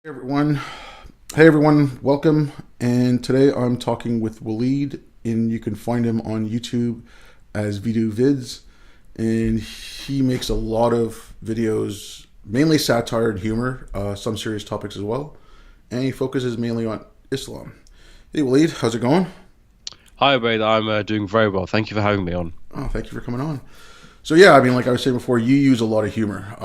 Everyone, hey everyone, welcome. And today I'm talking with Waleed, and you can find him on YouTube as Veedu Vidz. And he makes a lot of videos, mainly satire and humor, some serious topics as well. And he focuses mainly on Islam. Hey Waleed, how's it going? Hi, Wade. I'm doing very well. Thank you for having me on. Oh, thank you for coming on. So yeah, I mean, like I was saying before, you use a lot of humor.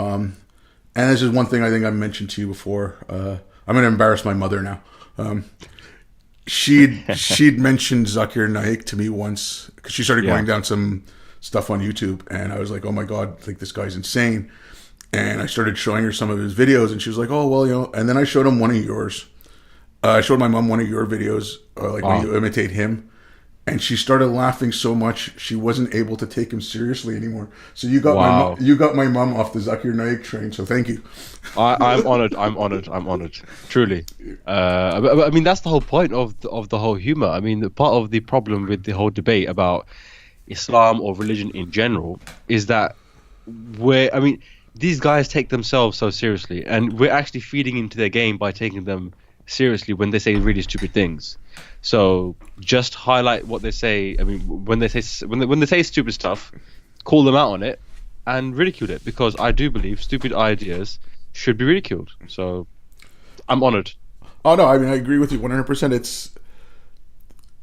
And this is one thing I think I mentioned to you before. I'm going to embarrass my mother now. She'd mentioned Zakir Naik to me once because she started going Yeah. down some stuff on YouTube, and I was like, "Oh my god, like this guy's insane." And I started showing her some of his videos, and she was like, "Oh well, you know." And then I showed him one of yours. I showed my mom one of your videos, like when Wow. you imitate him, and she started laughing so much she wasn't able to take him seriously anymore. So Wow. you got my mom off the Zakir Naik train. So thank you. I'm honored. I'm honored. I'm honored. Truly. I mean, that's the whole point of the whole humor. I mean, part of the problem with the whole debate about Islam or religion in general is that I mean, these guys take themselves so seriously, and we're actually feeding into their game by taking them seriously when they say really stupid things. So just highlight what they say. I mean, when they say stupid stuff, call them out on it and ridicule it, because I do believe stupid ideas should be ridiculed. So I'm honored. Oh no, I mean I agree with you 100%. It's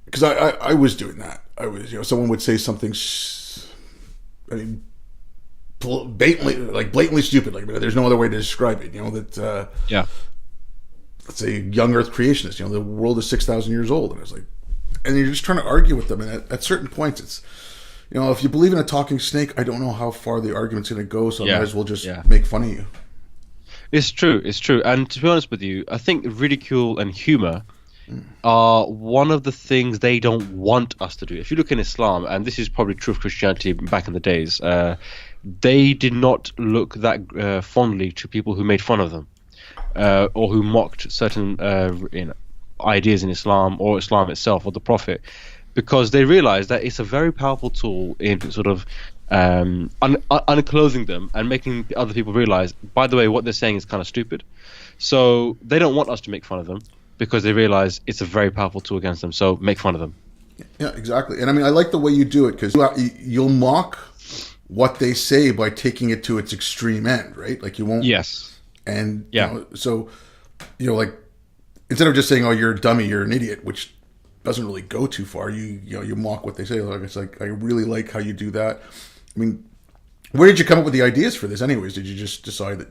because I was doing that. I was, someone would say something, I mean, blatantly stupid. Like there's no other way to describe it. That Yeah. let's say young Earth creationists. The world is 6,000 years old, and it's like, and you're just trying to argue with them. And at certain points, it's if you believe in a talking snake, I don't know how far the argument's going to go. So I might Yeah. as well just Yeah. make fun of you. It's true. It's true. And to be honest with you, I think ridicule and humor are one of the things they don't want us to do. If you look in Islam, and this is probably true of Christianity back in the days, they did not look that fondly to people who made fun of them, or who mocked certain ideas in Islam or Islam itself or the Prophet, because they realized that it's a very powerful tool in sort of unclothing them and making other people realize, by the way, what they're saying is kind of stupid. So they don't want us to make fun of them because they realize it's a very powerful tool against them. So make fun of them. Yeah, exactly. And I mean, I like the way you do it because you'll mock what they say by taking it to its extreme end, right? Like you won't. Yes. And Yeah. so like instead of just saying, "Oh, you're a dummy, you're an idiot," which doesn't really go too far, you mock what they say. Like it's like I really like how you do that. I mean, where did you come up with the ideas for this, anyways? Did you just decide that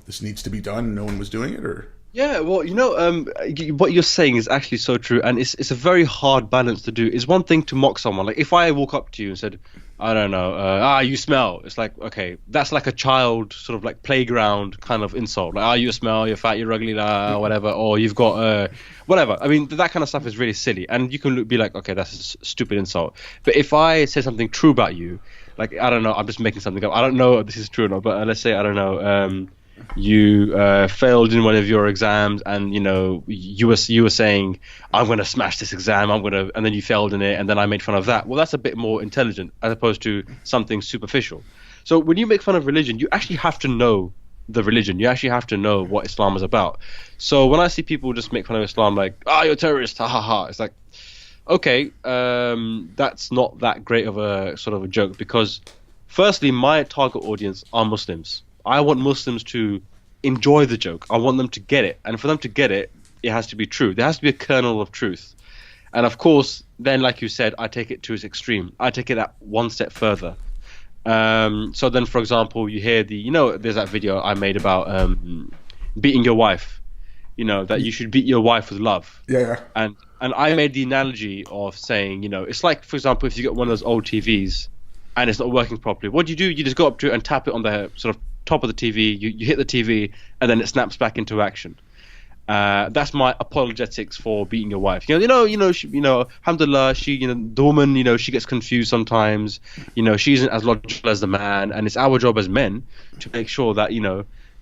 this needs to be done and no one was doing it, or? Yeah, well, what you're saying is actually so true, and it's a very hard balance to do. It's one thing to mock someone. Like if I walk up to you and said, I don't know, you smell. It's like, okay, that's like a child sort of like playground kind of insult. Like, you smell, you're fat, you're ugly, whatever, or you've got whatever. I mean, that kind of stuff is really silly, and you can be like, okay, that's a stupid insult. But if I say something true about you, like I don't know, I'm just making something up. I don't know if this is true or not, but let's say I don't know. You failed in one of your exams, and you were saying, I'm going to smash this exam, and then you failed in it, and then I made fun of that. Well, that's a bit more intelligent as opposed to something superficial. So when you make fun of religion, you actually have to know the religion. You actually have to know what Islam is about. So when I see people just make fun of Islam, like, you're a terrorist, ha ha ha, it's like, okay, that's not that great of a sort of a joke, because firstly, my target audience are Muslims. I want Muslims to enjoy the joke. I want them to get it. And for them to get it, it has to be true. There has to be a kernel of truth. And of course, then, like you said, I take it to its extreme. I take it that one step further. So then, for example, you hear there's that video I made about beating your wife. That you should beat your wife with love. Yeah. And I made the analogy of saying, it's like, for example, if you got one of those old TVs and it's not working properly, what do? You just go up to it and tap it on the sort of top of the TV. You hit the TV, and then it snaps back into action. That's my apologetics for beating your wife. Alhamdulillah, the woman, she gets confused sometimes. She isn't as logical as the man, and it's our job as men to make sure that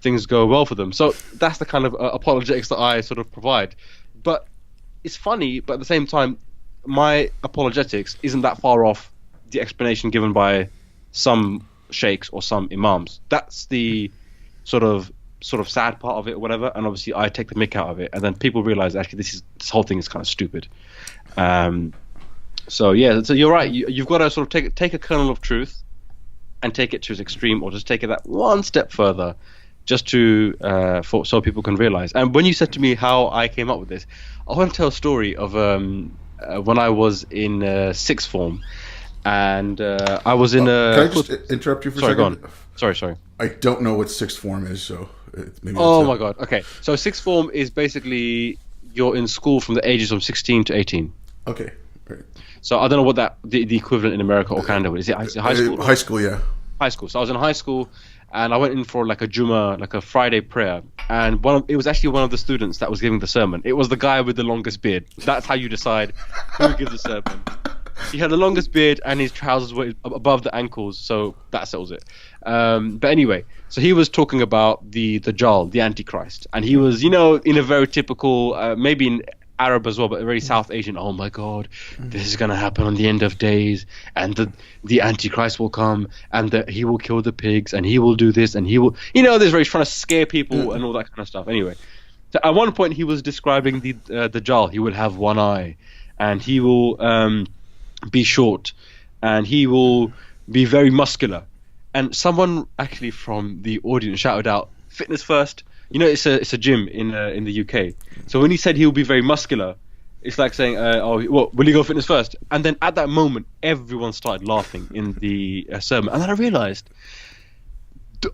things go well for them. So that's the kind of apologetics that I sort of provide. But it's funny, but at the same time, my apologetics isn't that far off the explanation given by some sheikhs or some imams. That's the sort of sort of sad part of it or whatever, and obviously I take the mick out of it, and then people realize actually this whole thing is kind of stupid. So yeah, so you're right. You've got to sort of take a kernel of truth and take it to its extreme, or just take it that one step further, just to so people can realize. And when you said to me how I came up with this, I want to tell a story of when I was in sixth form, and I was in a. Can I just interrupt you for a second? Go on. Sorry. I don't know what sixth form is, so maybe. Oh my god. Okay, so sixth form is basically you're in school from the ages of 16 to 18. Okay. Right. So I don't know what the equivalent in America or Canada is. Is it high school? High school, yeah. High school. So I was in high school, and I went in for like a Juma, like a Friday prayer, and it was actually one of the students that was giving the sermon. It was the guy with the longest beard. That's how you decide who gives the sermon. He had the longest beard, and his trousers were above the ankles, so that settles it. But anyway, so he was talking about the Dajjal, the Antichrist, and he was, in a very typical, maybe in Arab as well, but very South Asian. Oh my God, this is gonna happen on the end of days, and the Antichrist will come, and he will kill the pigs, and he will do this, and he will, there's very trying to scare people and all that kind of stuff. Anyway, so at one point he was describing the Dajjal. He will have one eye, and he will be short, and he will be very muscular. And someone actually from the audience shouted out, "Fitness first." It's a gym in the UK. So when he said he will be very muscular, it's like saying, will you go fitness first? And then at that moment, everyone started laughing in the sermon. And then I realized,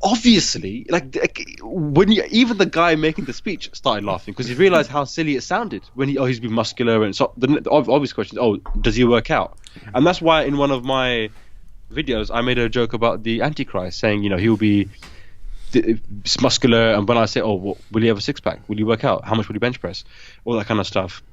obviously, when even the guy making the speech started laughing, because he realized how silly it sounded when he's been muscular. And so the obvious question is, does he work out? And that's why in one of my videos, I made a joke about the Antichrist, saying, he will be muscular, and when I say, will you have a six-pack? Will you work out? How much will you bench press? All that kind of stuff.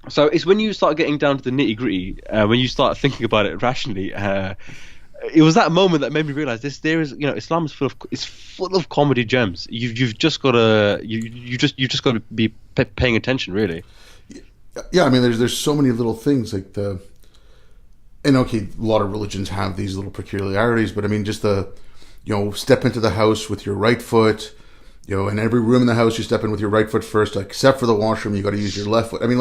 So it's when you start getting down to the nitty-gritty, when you start thinking about it rationally, it was that moment that made me realize Islam is full of comedy gems. You've just got to you just got to be paying attention, really. Yeah, I mean, there's so many little things like Enoki. A lot of religions have these little peculiarities, but I mean, just step into the house with your right foot, in every room in the house, you step in with your right foot first, except for the washroom, you got to use your left foot. I mean,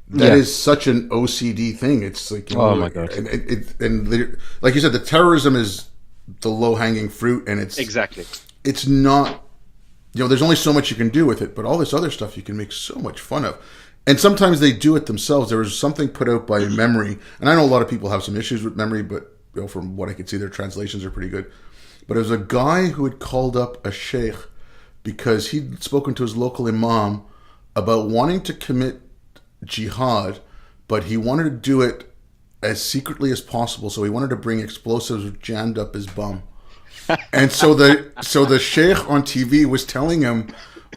that is such an OCD thing. It's like, oh my God. And like you said, the terrorism is the low hanging fruit, and it's not, there's only so much you can do with it, but all this other stuff you can make so much fun of. And sometimes they do it themselves. There was something put out by Memory, and I know a lot of people have some issues with Memory, but from what I could see, their translations are pretty good. But it was a guy who had called up a sheikh because he'd spoken to his local imam about wanting to commit jihad, but he wanted to do it as secretly as possible. So he wanted to bring explosives jammed up his bum. And so the sheikh on TV was telling him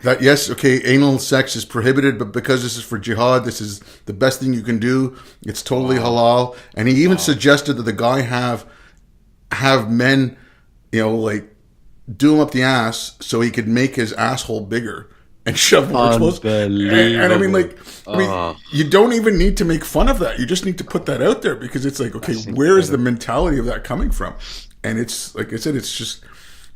that, yes, okay, anal sex is prohibited, but because this is for jihad, this is the best thing you can do. It's totally halal. And he even suggested that the guy have men, do him up the ass so he could make his asshole bigger and shove more explosives. And I mean, you don't even need to make fun of that. You just need to put that out there, because it's like, okay, where is the mentality of that coming from? And it's like I said, it's just,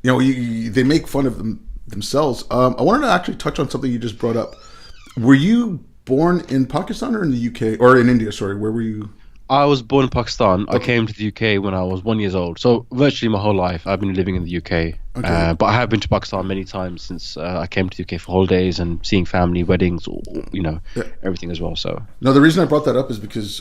they make fun of themselves. I wanted to actually touch on something you just brought up. Were you born in Pakistan or in the UK, or in India? Sorry, where were you? I was born in Pakistan. Okay. I came to the UK when I was 1 year old. So virtually my whole life I've been living in the UK. Okay. But I have been to Pakistan many times since I came to the UK for holidays and seeing family, weddings, everything as well. So no, the reason I brought that up is because,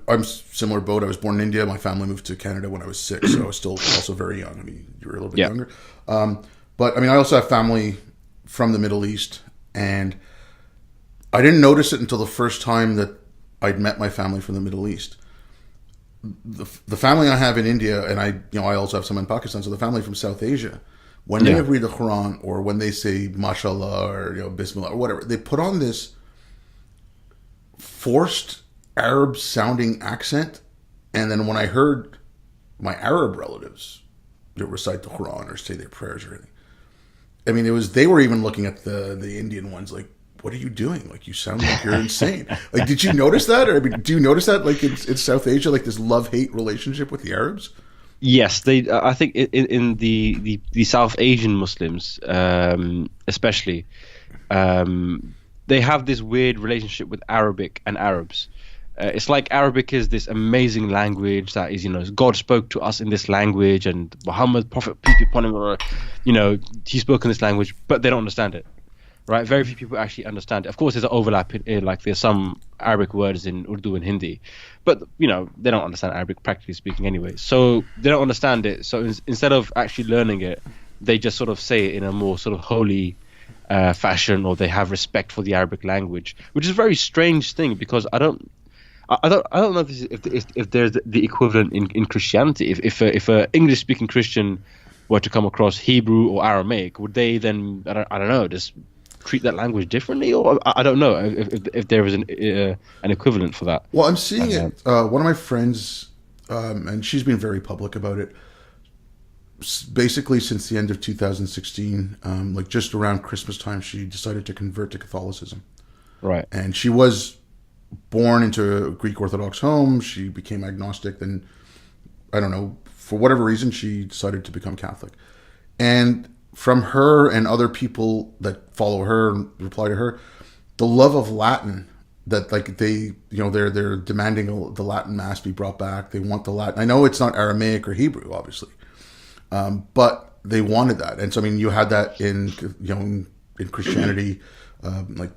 I'm similar boat. I was born in India. My family moved to Canada when I was 6, so I was still also very young. I mean, you were a little bit younger. But I mean, I also have family from the Middle East, and I didn't notice it until the first time that I'd met my family from the Middle East. The family I have in India, and I also have some in Pakistan, so the family from South Asia, when they read the Quran, or when they say mashallah or bismillah or whatever, they put on this forced Arab sounding accent. And then when I heard my Arab relatives recite the Quran or say their prayers or anything, I mean, they were even looking at the Indian ones like, what are you doing? Like, you sound like you're insane. Like, did you notice that? Or, I mean, do you notice that, like, in South Asia, like, this love-hate relationship with the Arabs? Yes, they. I think in the South Asian Muslims, especially, they have this weird relationship with Arabic and Arabs. It's like Arabic is this amazing language that is, God spoke to us in this language, and Muhammad, Prophet, peace be upon him, he spoke in this language, but they don't understand it. Right, very few people actually understand it. Of course, there's an overlap like there's some Arabic words in Urdu and Hindi, but they don't understand Arabic practically speaking anyway. So they don't understand it. So instead of actually learning it, they just sort of say it in a more sort of holy fashion, or they have respect for the Arabic language, which is a very strange thing because I don't know if there's the equivalent in Christianity. If a English speaking Christian were to come across Hebrew or Aramaic, would they then I don't know, just treat that language differently, or I don't know if there is an equivalent for that. Well, I'm seeing it. One of my friends, and she's been very public about it. Basically, since the end of 2016, like just around Christmas time, she decided to convert to Catholicism. Right. And she was born into a Greek Orthodox home. She became agnostic. Then, I don't know, for whatever reason, she decided to become Catholic. And from her and other people that follow her and reply to her, the love of Latin, that like they're demanding the Latin Mass be brought back. They want the Latin. I know it's not Aramaic or Hebrew, obviously, but they wanted that. And so I mean, you had that in Christianity, like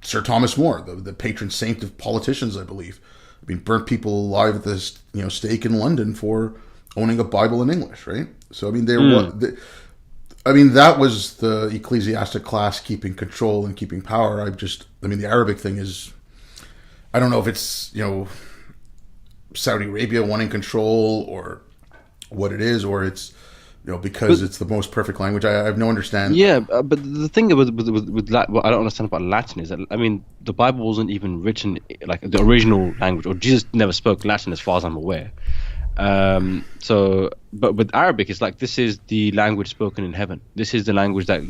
Sir Thomas More, the patron saint of politicians, I believe. I mean, burnt people alive at this stake in London for owning a Bible in English, right? So I mean, that was the ecclesiastic class keeping control and keeping power. The Arabic thing is, I don't know if it's, Saudi Arabia wanting control or what it is, or it's, because it's the most perfect language. I have no understanding. Yeah, but the thing with what I don't understand about Latin is that, the Bible wasn't even written like the original language, or Jesus never spoke Latin as far as I'm aware. But with Arabic, it's like, this is the language spoken in heaven. This is the language that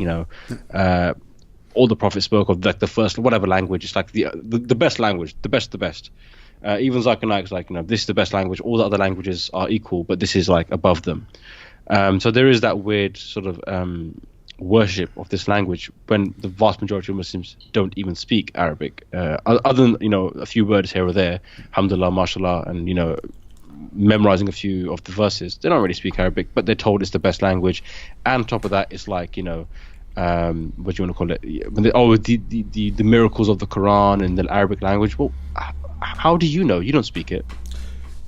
all the prophets spoke of, like the first whatever language. It's like the best language, the best. Even Zechariah is like, this is the best language. All the other languages are equal, but this is like above them. So there is that weird sort of worship of this language when the vast majority of Muslims don't even speak Arabic, other than a few words here or there, alhamdulillah, mashallah, and memorizing a few of the verses. They don't really speak Arabic, but they're told it's the best language. And on top of that, it's like what do you want to call it? The miracles of the Quran and the Arabic language. Well, how do you know? You don't speak it.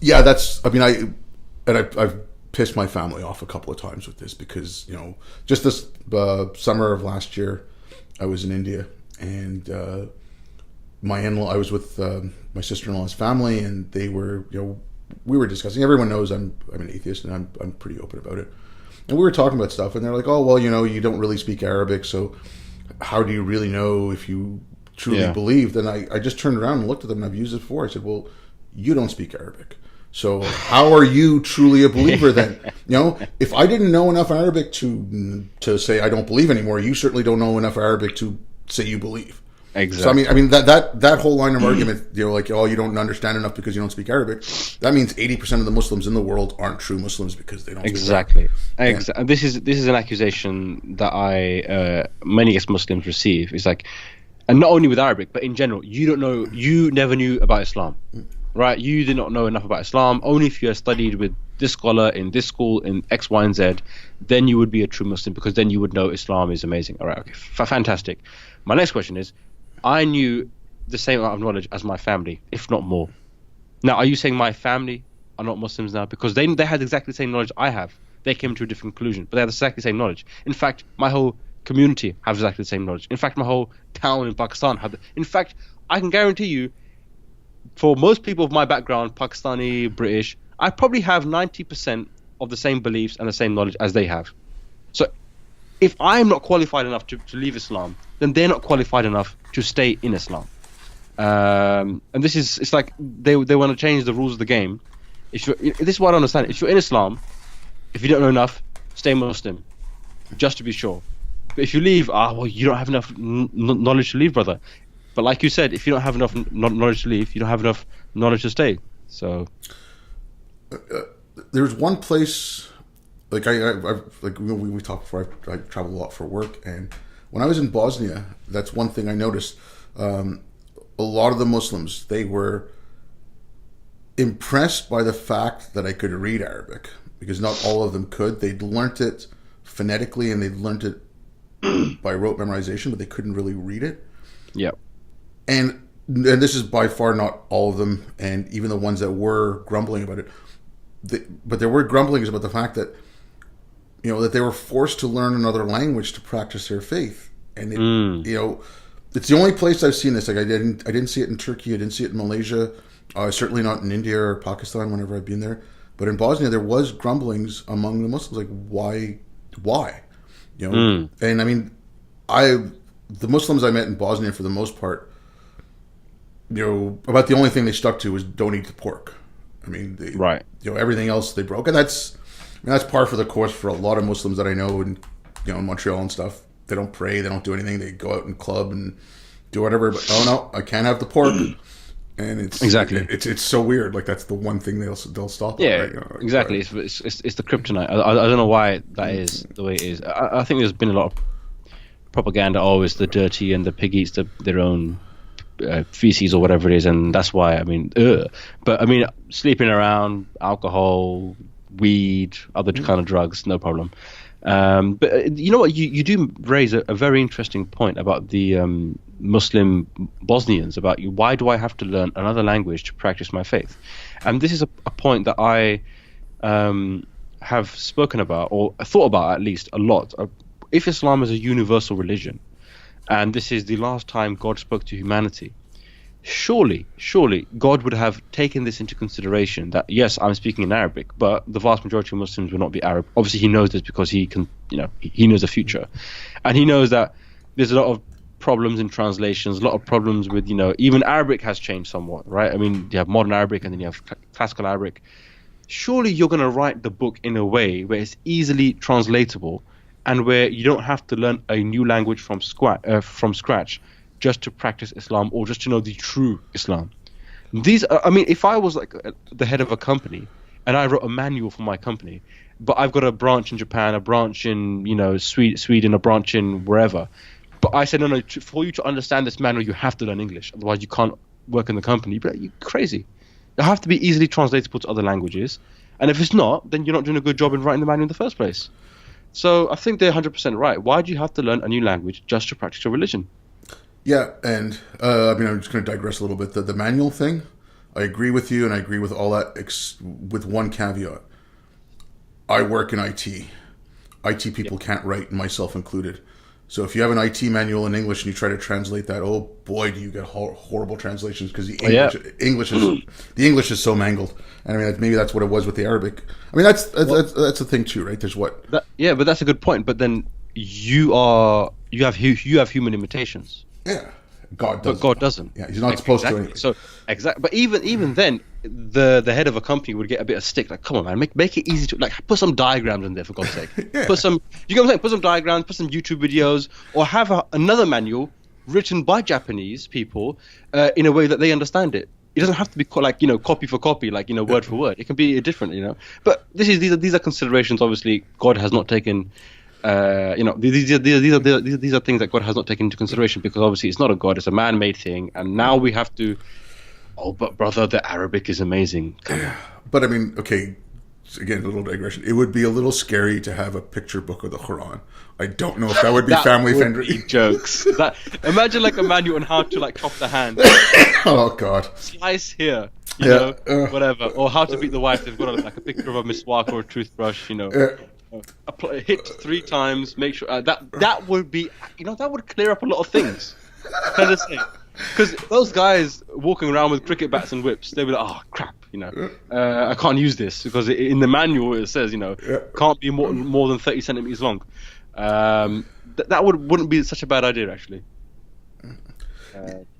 Yeah, I've pissed my family off a couple of times with this because just this summer of last year, I was in India and my in-law. I was with my sister-in-law's family, and they were we were discussing. Everyone knows I'm an atheist, and I'm pretty open about it. And we were talking about stuff, and they're like, "Oh, well, you don't really speak Arabic, so how do you really know if you truly believe?" Then I just turned around and looked at them, and I've used it before. I said, "Well, you don't speak Arabic, so how are you truly a believer then?" If I didn't know enough Arabic to say I don't believe anymore, you certainly don't know enough Arabic to say you believe. Exactly. So I mean that whole line of argument, like, oh, you don't understand enough because you don't speak Arabic. That means 80% of the Muslims in the world aren't true Muslims because they don't speak Arabic. Exactly. This is an accusation that many ex-Muslims receive. It's like, and not only with Arabic, but in general, you never knew about Islam, right? You did not know enough about Islam. Only if you had studied with this scholar in this school in X, Y, and Z, then you would be a true Muslim, because then you would know Islam is amazing. All right, okay, fantastic. My next question is, I knew the same amount of knowledge as my family, if not more. Now, are you saying my family are not Muslims now? Because they had exactly the same knowledge I have. They came to a different conclusion, but they had exactly the same knowledge. In fact, my whole community have exactly the same knowledge. In fact, my whole town in Pakistan had. In fact, I can guarantee you, for most people of my background, Pakistani, British, I probably have 90% of the same beliefs and the same knowledge as they have. So if I'm not qualified enough to leave Islam, then they're not qualified enough to stay in Islam. And it's like they want to change the rules of the game. This is what I don't understand. If you're in Islam, if you don't know enough, stay Muslim, just to be sure. But if you leave, you don't have enough knowledge to leave, brother. But like you said, if you don't have enough knowledge to leave, you don't have enough knowledge to stay. So there's one place, like like we talked before. I travel a lot for work, and when I was in Bosnia, that's one thing I noticed. A lot of the Muslims, they were impressed by the fact that I could read Arabic, because not all of them could. They'd learnt it phonetically and they'd learnt it by rote memorization, but they couldn't really read it. Yeah. And this is by far not all of them, and even the ones that were grumbling about it. But there were grumblings about the fact that, that they were forced to learn another language to practice their faith. And it's the only place I've seen this. Like I didn't see it in Turkey. I didn't see it in Malaysia. Certainly not in India or Pakistan whenever I've been there. But in Bosnia, there was grumblings among the Muslims, like why? And I mean, the Muslims I met in Bosnia, for the most part, about the only thing they stuck to was don't eat the pork. I mean, right. Everything else they broke, and that's par for the course for a lot of Muslims that I know in Montreal and stuff. They don't pray, they don't do anything. They go out and club and do whatever. But oh no, I can't have the pork. And it's exactly it's so weird. Like that's the one thing they'll stop. Yeah, at, right? Exactly. It's the kryptonite. I don't know why that is the way it is. I think there's been a lot of propaganda. Always the dirty and the pig eats their own feces or whatever it is, and that's why. I mean, but I mean, sleeping around, alcohol, weed, other kind of drugs, no problem. But you know what? You do raise a very interesting point about the Muslim Bosnians, about why do I have to learn another language to practice my faith? And this is a point that I have spoken about, or thought about at least a lot. If Islam is a universal religion, and this is the last time God spoke to humanity, surely God would have taken this into consideration, that yes, I'm speaking in Arabic, but the vast majority of Muslims will not be Arab. Obviously he knows this because he can, he knows the future, and he knows that there's a lot of problems in translations, a lot of problems with, even Arabic has changed somewhat, right? I mean, you have modern Arabic and then you have classical Arabic. Surely you're going to write the book in a way where it's easily translatable and where you don't have to learn a new language from scratch just to practice Islam, or just to know the true Islam. I mean, if I was like the head of a company and I wrote a manual for my company, but I've got a branch in Japan, a branch in, Sweden, a branch in wherever, but I said, no, for you to understand this manual, you have to learn English. Otherwise you can't work in the company. But you're crazy. You have to be easily translatable to other languages. And if it's not, then you're not doing a good job in writing the manual in the first place. So I think they're 100% right. Why do you have to learn a new language just to practice your religion? Yeah, and I'm just going to digress a little bit. The manual thing, I agree with you, and I agree with all that, with one caveat. I work in IT. IT people can't write, myself included. So if you have an IT manual in English and you try to translate that, oh boy, do you get horrible translations, because the English is so mangled. And I mean, maybe that's what it was with the Arabic. I mean, that's the thing too, right? There's what? But that's a good point. But then you have human limitations. Yeah, God doesn't. But God doesn't. Yeah, he's not supposed to. Anyway. So exactly. But even then, the head of a company would get a bit of stick. Like, come on, man, make it easy to put some diagrams in there, for God's sake. Yeah. Put some. You know what I'm saying? Put some diagrams. Put some YouTube videos, or have another manual written by Japanese people in a way that they understand it. It doesn't have to be copy for copy, word for word. It can be different, But these are considerations. Obviously, God has not taken. These are things that God has not taken into consideration, because obviously it's not a God, it's a man-made thing, and now we have to. Oh, but brother, the Arabic is amazing. But I mean, okay, again, a little digression. It would be a little scary to have a picture book of the Quran. I don't know if that would be family friendly. Jokes. Imagine a manual on how to chop the hand. Oh God. Slice here. Whatever. Or how to beat the wife. They've got a picture of a miswak or a toothbrush. Hit 3 times. Make sure that would be. That would clear up a lot of things. Because those guys walking around with cricket bats and whips, they'd be like, oh crap, I can't use this, because in the manual it says, can't be more than 30 centimeters long. That wouldn't be such a bad idea, actually.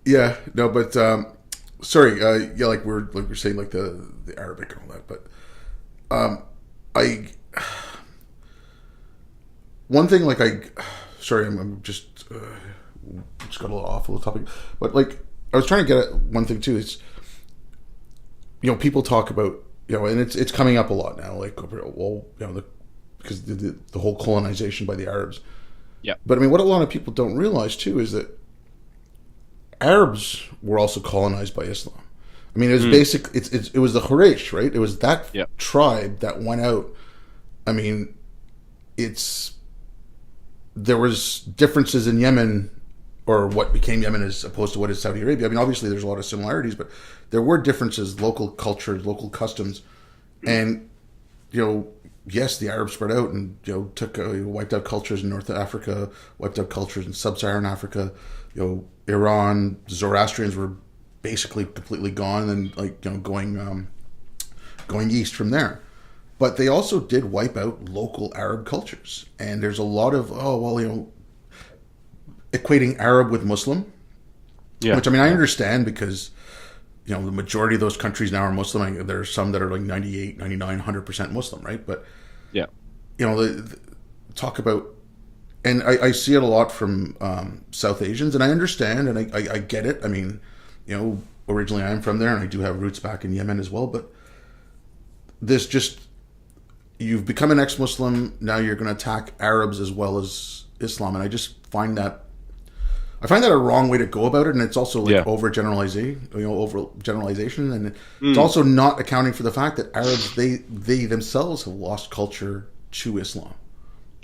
Yeah, no, but sorry, like we're saying, the Arabic and all that, but one thing, sorry, I'm just got a little off of the topic, but I was trying to get at one thing too. Is people talk about and it's coming up a lot now. Like, well, because the whole colonization by the Arabs. Yeah. But I mean, what a lot of people don't realize too is that Arabs were also colonized by Islam. I mean, it was it was the Quraysh, right? It was that tribe that went out. I mean, there was differences in Yemen, or what became Yemen as opposed to what is Saudi Arabia. I mean, obviously there's a lot of similarities, but there were differences, local cultures, local customs, and yes, the Arabs spread out and took wiped out cultures in North Africa, wiped out cultures in sub-Saharan Africa. Iran, Zoroastrians were basically completely gone, and going east from there. But they also did wipe out local Arab cultures, and there's a lot of equating Arab with Muslim, which I mean I understand because the majority of those countries now are Muslim. There are some that are like 98, 99, 100% Muslim, right? But talk about, and I see it a lot from South Asians, and I understand and I get it. I mean, originally I'm from there, and I do have roots back in Yemen as well. But this just, you've become an ex-Muslim, now you're going to attack Arabs as well as Islam, and I just find that a wrong way to go about it, and it's also like overgeneralization, and it's also not accounting for the fact that Arabs they themselves have lost culture to Islam.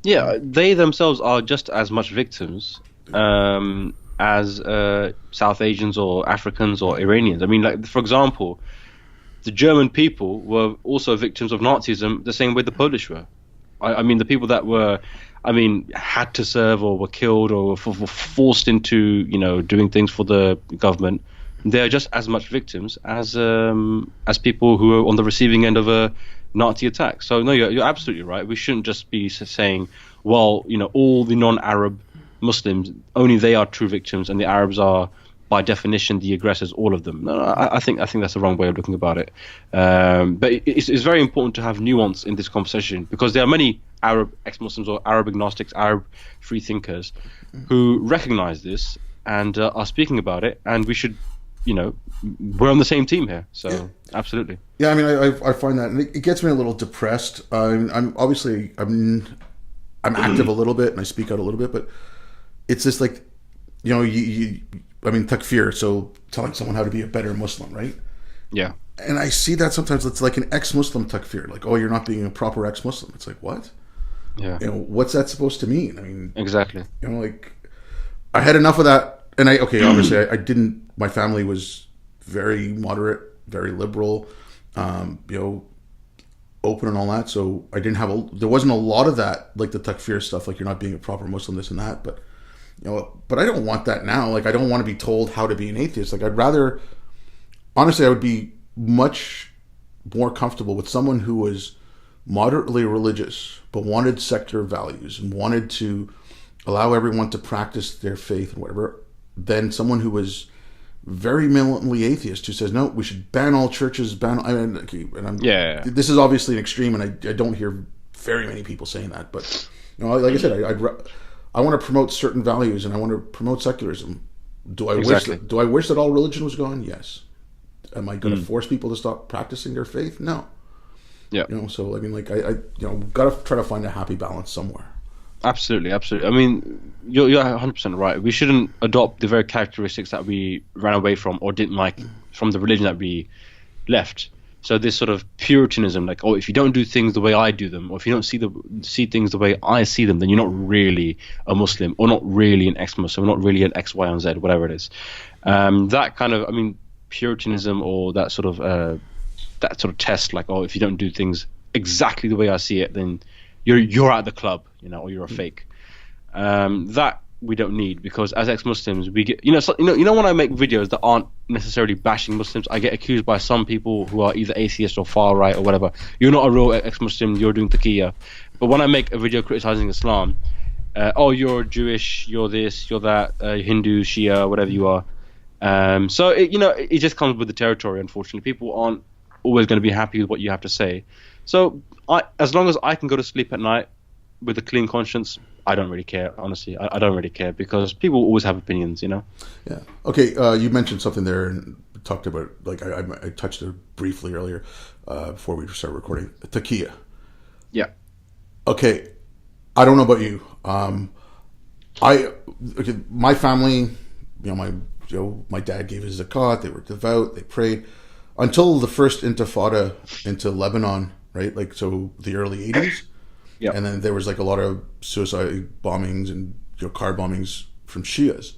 Yeah, they themselves are just as much victims as South Asians or Africans or Iranians. I mean, like, for example, the German people were also victims of Nazism the same way the Polish were. I mean, the people that were, had to serve or were killed or were forced into, doing things for the government, they're just as much victims as people who are on the receiving end of a Nazi attack. So no, you're absolutely right. We shouldn't just be saying, well, all the non-Arab Muslims, only they are true victims, and the Arabs are by definition the aggressors, all of them. No, I think that's the wrong way of looking about it. But it's very important to have nuance in this conversation, because there are many Arab ex-Muslims or Arab agnostics, Arab free thinkers who recognize this and are speaking about it, and we should, we're on the same team here. So absolutely. Yeah, I mean, I find that, and it gets me a little depressed. I'm obviously active a little bit, and I speak out a little bit, but it's just like, takfir, so telling someone how to be a better Muslim, right? Yeah. And I see that sometimes it's like an ex-Muslim takfir, like, oh, you're not being a proper ex-Muslim. It's like, what? Yeah. What's that supposed to mean? I mean, exactly. Like, I had enough of that, and obviously I didn't. My family was very moderate, very liberal, open and all that. So I didn't have there wasn't a lot of that, like the takfir stuff, like you're not being a proper Muslim, this and that. But but I don't want that now. Like, I don't want to be told how to be an atheist. Like, I'd rather, honestly, I would be much more comfortable with someone who was moderately religious but wanted secular values and wanted to allow everyone to practice their faith and whatever, than someone who was very militantly atheist who says, no, we should ban all churches, this is obviously an extreme, and I don't hear very many people saying that, but like I said, I want to promote certain values, and I want to promote secularism. Do I wish that all religion was gone? Yes. Am I going to force people to stop practicing their faith? No. Yeah. So I mean, like, I got to try to find a happy balance somewhere. Absolutely. I mean, you're 100% right. We shouldn't adopt the very characteristics that we ran away from or didn't like from the religion that we left. So this sort of Puritanism, like, oh, if you don't do things the way I do them, or if you don't see things the way I see them, then you're not really a Muslim, or not really an ex-Muslim, or not really an X, Y, and Z, whatever it is. That kind of, Puritanism, or that sort of test, like, oh, if you don't do things exactly the way I see it, then you're at the club, or you're a fake. That we don't need, because as ex-Muslims we get, when I make videos that aren't necessarily bashing Muslims, I get accused by some people who are either atheist or far right or whatever. You're not a real ex-Muslim, you're doing taqiyya. But when I make a video criticizing Islam, oh, you're Jewish, you're this, you're that, Hindu, Shia, whatever you are. So it just comes with the territory. Unfortunately, people aren't always going to be happy with what you have to say. So as long as I can go to sleep at night with a clean conscience, I don't really care, honestly. I don't really care, because people always have opinions, Yeah. Okay, you mentioned something there, and talked about, like I touched it briefly earlier before we started recording. Taqiyya. Yeah. Okay, I don't know about you. My family, my dad gave his zakat. They were devout. They prayed until the first Intifada into Lebanon, right? Like, so the early 80s. Yeah. And then there was like a lot of suicide bombings and car bombings from Shias.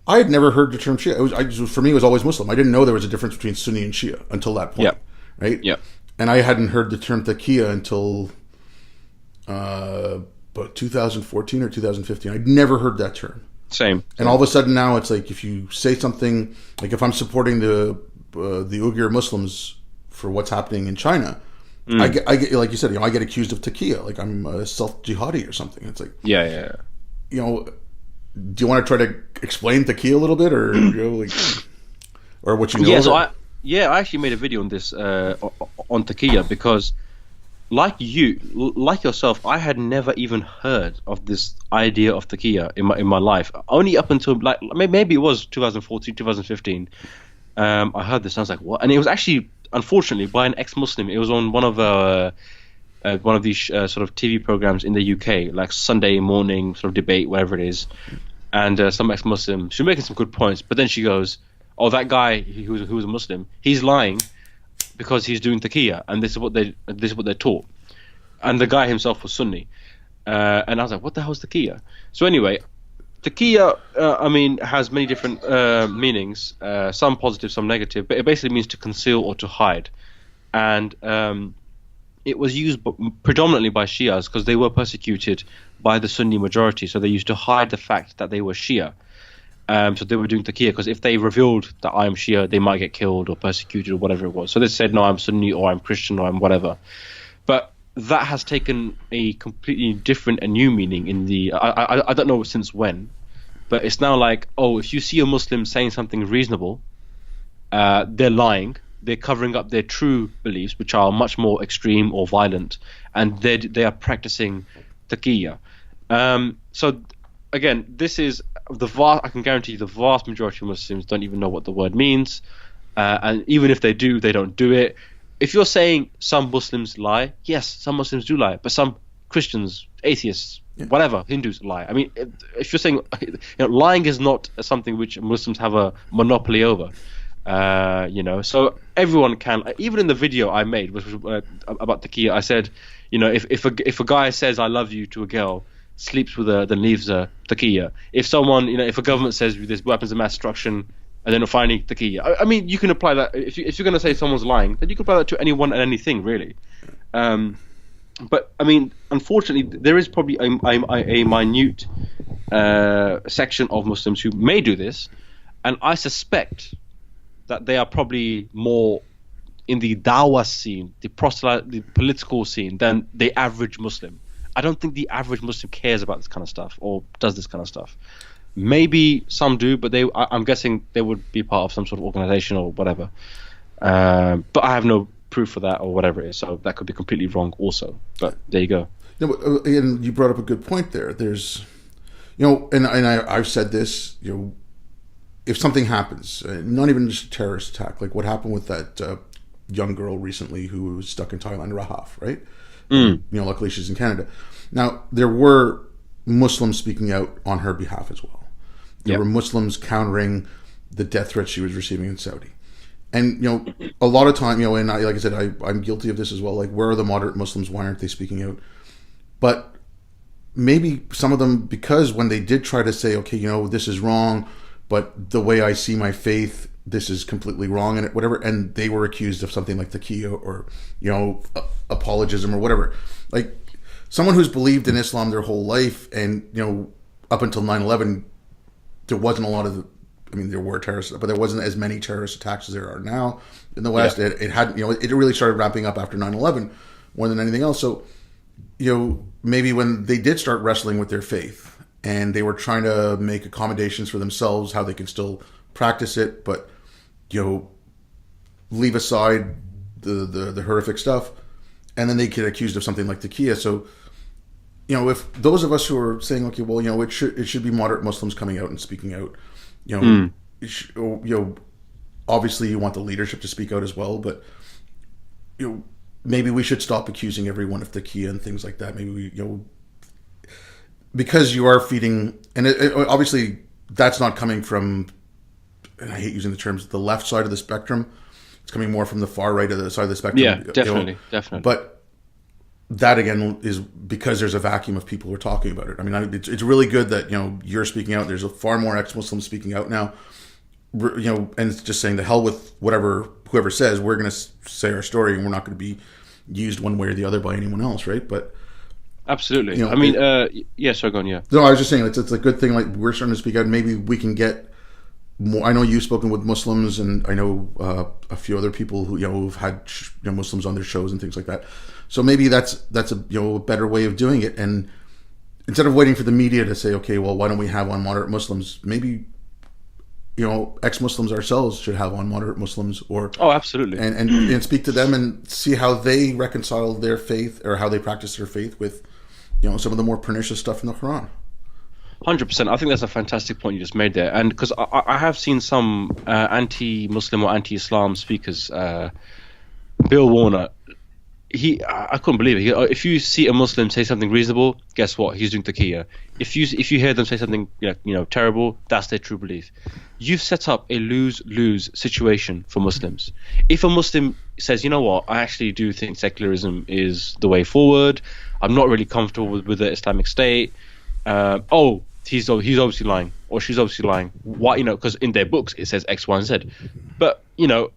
I had never heard the term Shia. For me, it was always Muslim. I didn't know there was a difference between Sunni and Shia until that point, right? Yeah. And I hadn't heard the term taqiyya until about 2014 or 2015. I'd never heard that term. Same. And all of a sudden now it's like, if you say something, like if I'm supporting the Uyghur Muslims for what's happening in China, I get, like you said, I get accused of taqiyya, like I'm a self-jihadi or something. It's like, Yeah. do you want to try to explain taqiyya a little bit, or or what you know? Yeah, so I actually made a video on this on taqiyya, because like yourself, I had never even heard of this idea of taqiyya in my life. Only up until like maybe it was 2014, 2015. I heard this. And I was like, what? And it was actually, unfortunately, by an ex-Muslim. It was on one of these sort of TV programs in the UK, like Sunday morning sort of debate, whatever it is. And some ex-Muslim, she was making some good points, but then she goes, "Oh, that guy who was a Muslim, he's lying because he's doing taqiyya, and this is what they're taught." And the guy himself was Sunni, and I was like, "What the hell is taqiyya?" So anyway, taqiyya, has many different meanings, some positive, some negative, but it basically means to conceal or to hide, and it was used predominantly by Shias because they were persecuted by the Sunni majority, so they used to hide the fact that they were Shia. So they were doing taqiyya because if they revealed that I am Shia, they might get killed or persecuted or whatever it was. So they said, no, I'm Sunni or I'm Christian or I'm whatever. But that has taken a completely different and new meaning in the... I don't know since when, but it's now like, oh, if you see a Muslim saying something reasonable, they're lying. They're covering up their true beliefs, which are much more extreme or violent, and they are practicing taqiyya. So again, this is I can guarantee you the vast majority of Muslims don't even know what the word means, and even if they do, they don't do it. If you're saying some Muslims lie, yes, some Muslims do lie, but some Christians, atheists, whatever, Hindus lie. I mean, if you're saying lying is not something which Muslims have a monopoly over. So everyone can. Even in the video I made, which was about taqiyya, I said, if a guy says I love you to a girl, sleeps with her, then leaves her, taqiyya. If someone, if a government says there's weapons of mass destruction, and then finally taqiyya. I mean, you can apply that if you're going to say someone's lying, then you can apply that to anyone and anything, really. But I mean, unfortunately, there is probably a minute section of Muslims who may do this, and I suspect that they are probably more in the dawah scene, the political scene, than the average Muslim. I don't think the average Muslim cares about this kind of stuff or does this kind of stuff. Maybe some do, but I'm guessing they would be part of some sort of organization or whatever. But I have no proof for that or whatever it is, so that could be completely wrong also. But there you go. No, but again, you brought up a good point there. There's, and I've said this, if something happens, not even just a terrorist attack, like what happened with that young girl recently who was stuck in Thailand, Rahaf, right? Luckily she's in Canada. Now, there were Muslims speaking out on her behalf as well. There were Muslims countering the death threats she was receiving in Saudi. And, a lot of time, and like I said, I'm guilty of this as well. Like, where are the moderate Muslims? Why aren't they speaking out? But maybe some of them, because when they did try to say, okay, this is wrong, but the way I see my faith, this is completely wrong, and whatever, and they were accused of something like taqiyya or, apologism or whatever. Like, someone who's believed in Islam their whole life, and, up until 9/11, there wasn't a lot of, there were terrorists, but there wasn't as many terrorist attacks as there are now in the West. It hadn't, it really started ramping up after 9/11 more than anything else. So, maybe when they did start wrestling with their faith and they were trying to make accommodations for themselves, how they can still practice it, but, leave aside the horrific stuff, and then they get accused of something like taqiyya. So, if those of us who are saying, okay, well, it should be moderate Muslims coming out and speaking out, obviously you want the leadership to speak out as well, but maybe we should stop accusing everyone of taqiyya and things like that. Maybe we, because you are feeding, and obviously that's not coming from, and I hate using the terms, the left side of the spectrum. It's coming more from the far right of the side of the spectrum. Yeah, definitely. But that again is because there's a vacuum of people who are talking about it. I mean, it's really good that you're speaking out. There's far more ex-Muslims speaking out now. And it's just saying the hell with whoever says. We're going to say our story, and we're not going to be used one way or the other by anyone else, right? But absolutely. I mean, sorry, go on. Yeah. No, I was just saying it's a good thing. Like, we're starting to speak out. Maybe we can get more. I know you've spoken with Muslims, and I know a few other people who've had Muslims on their shows and things like that. So maybe that's a better way of doing it. And instead of waiting for the media to say, okay, well, why don't we have on moderate Muslims? Maybe ex-Muslims ourselves should have on moderate Muslims, or absolutely, and speak to them and see how they reconcile their faith, or how they practice their faith with some of the more pernicious stuff in the Quran. 100%. I think that's a fantastic point you just made there, and because I have seen some anti-Muslim or anti-Islam speakers. Bill Warner, I couldn't believe it. If you see a Muslim say something reasonable, guess what? He's doing taqiyya. If you hear them say something terrible, that's their true belief. You've set up a lose-lose situation for Muslims. If a Muslim says, you know what, I actually do think secularism is the way forward. I'm not really comfortable with the Islamic State. He's obviously lying, or she's obviously lying. Why? Because in their books it says X, Y, and Z. But you're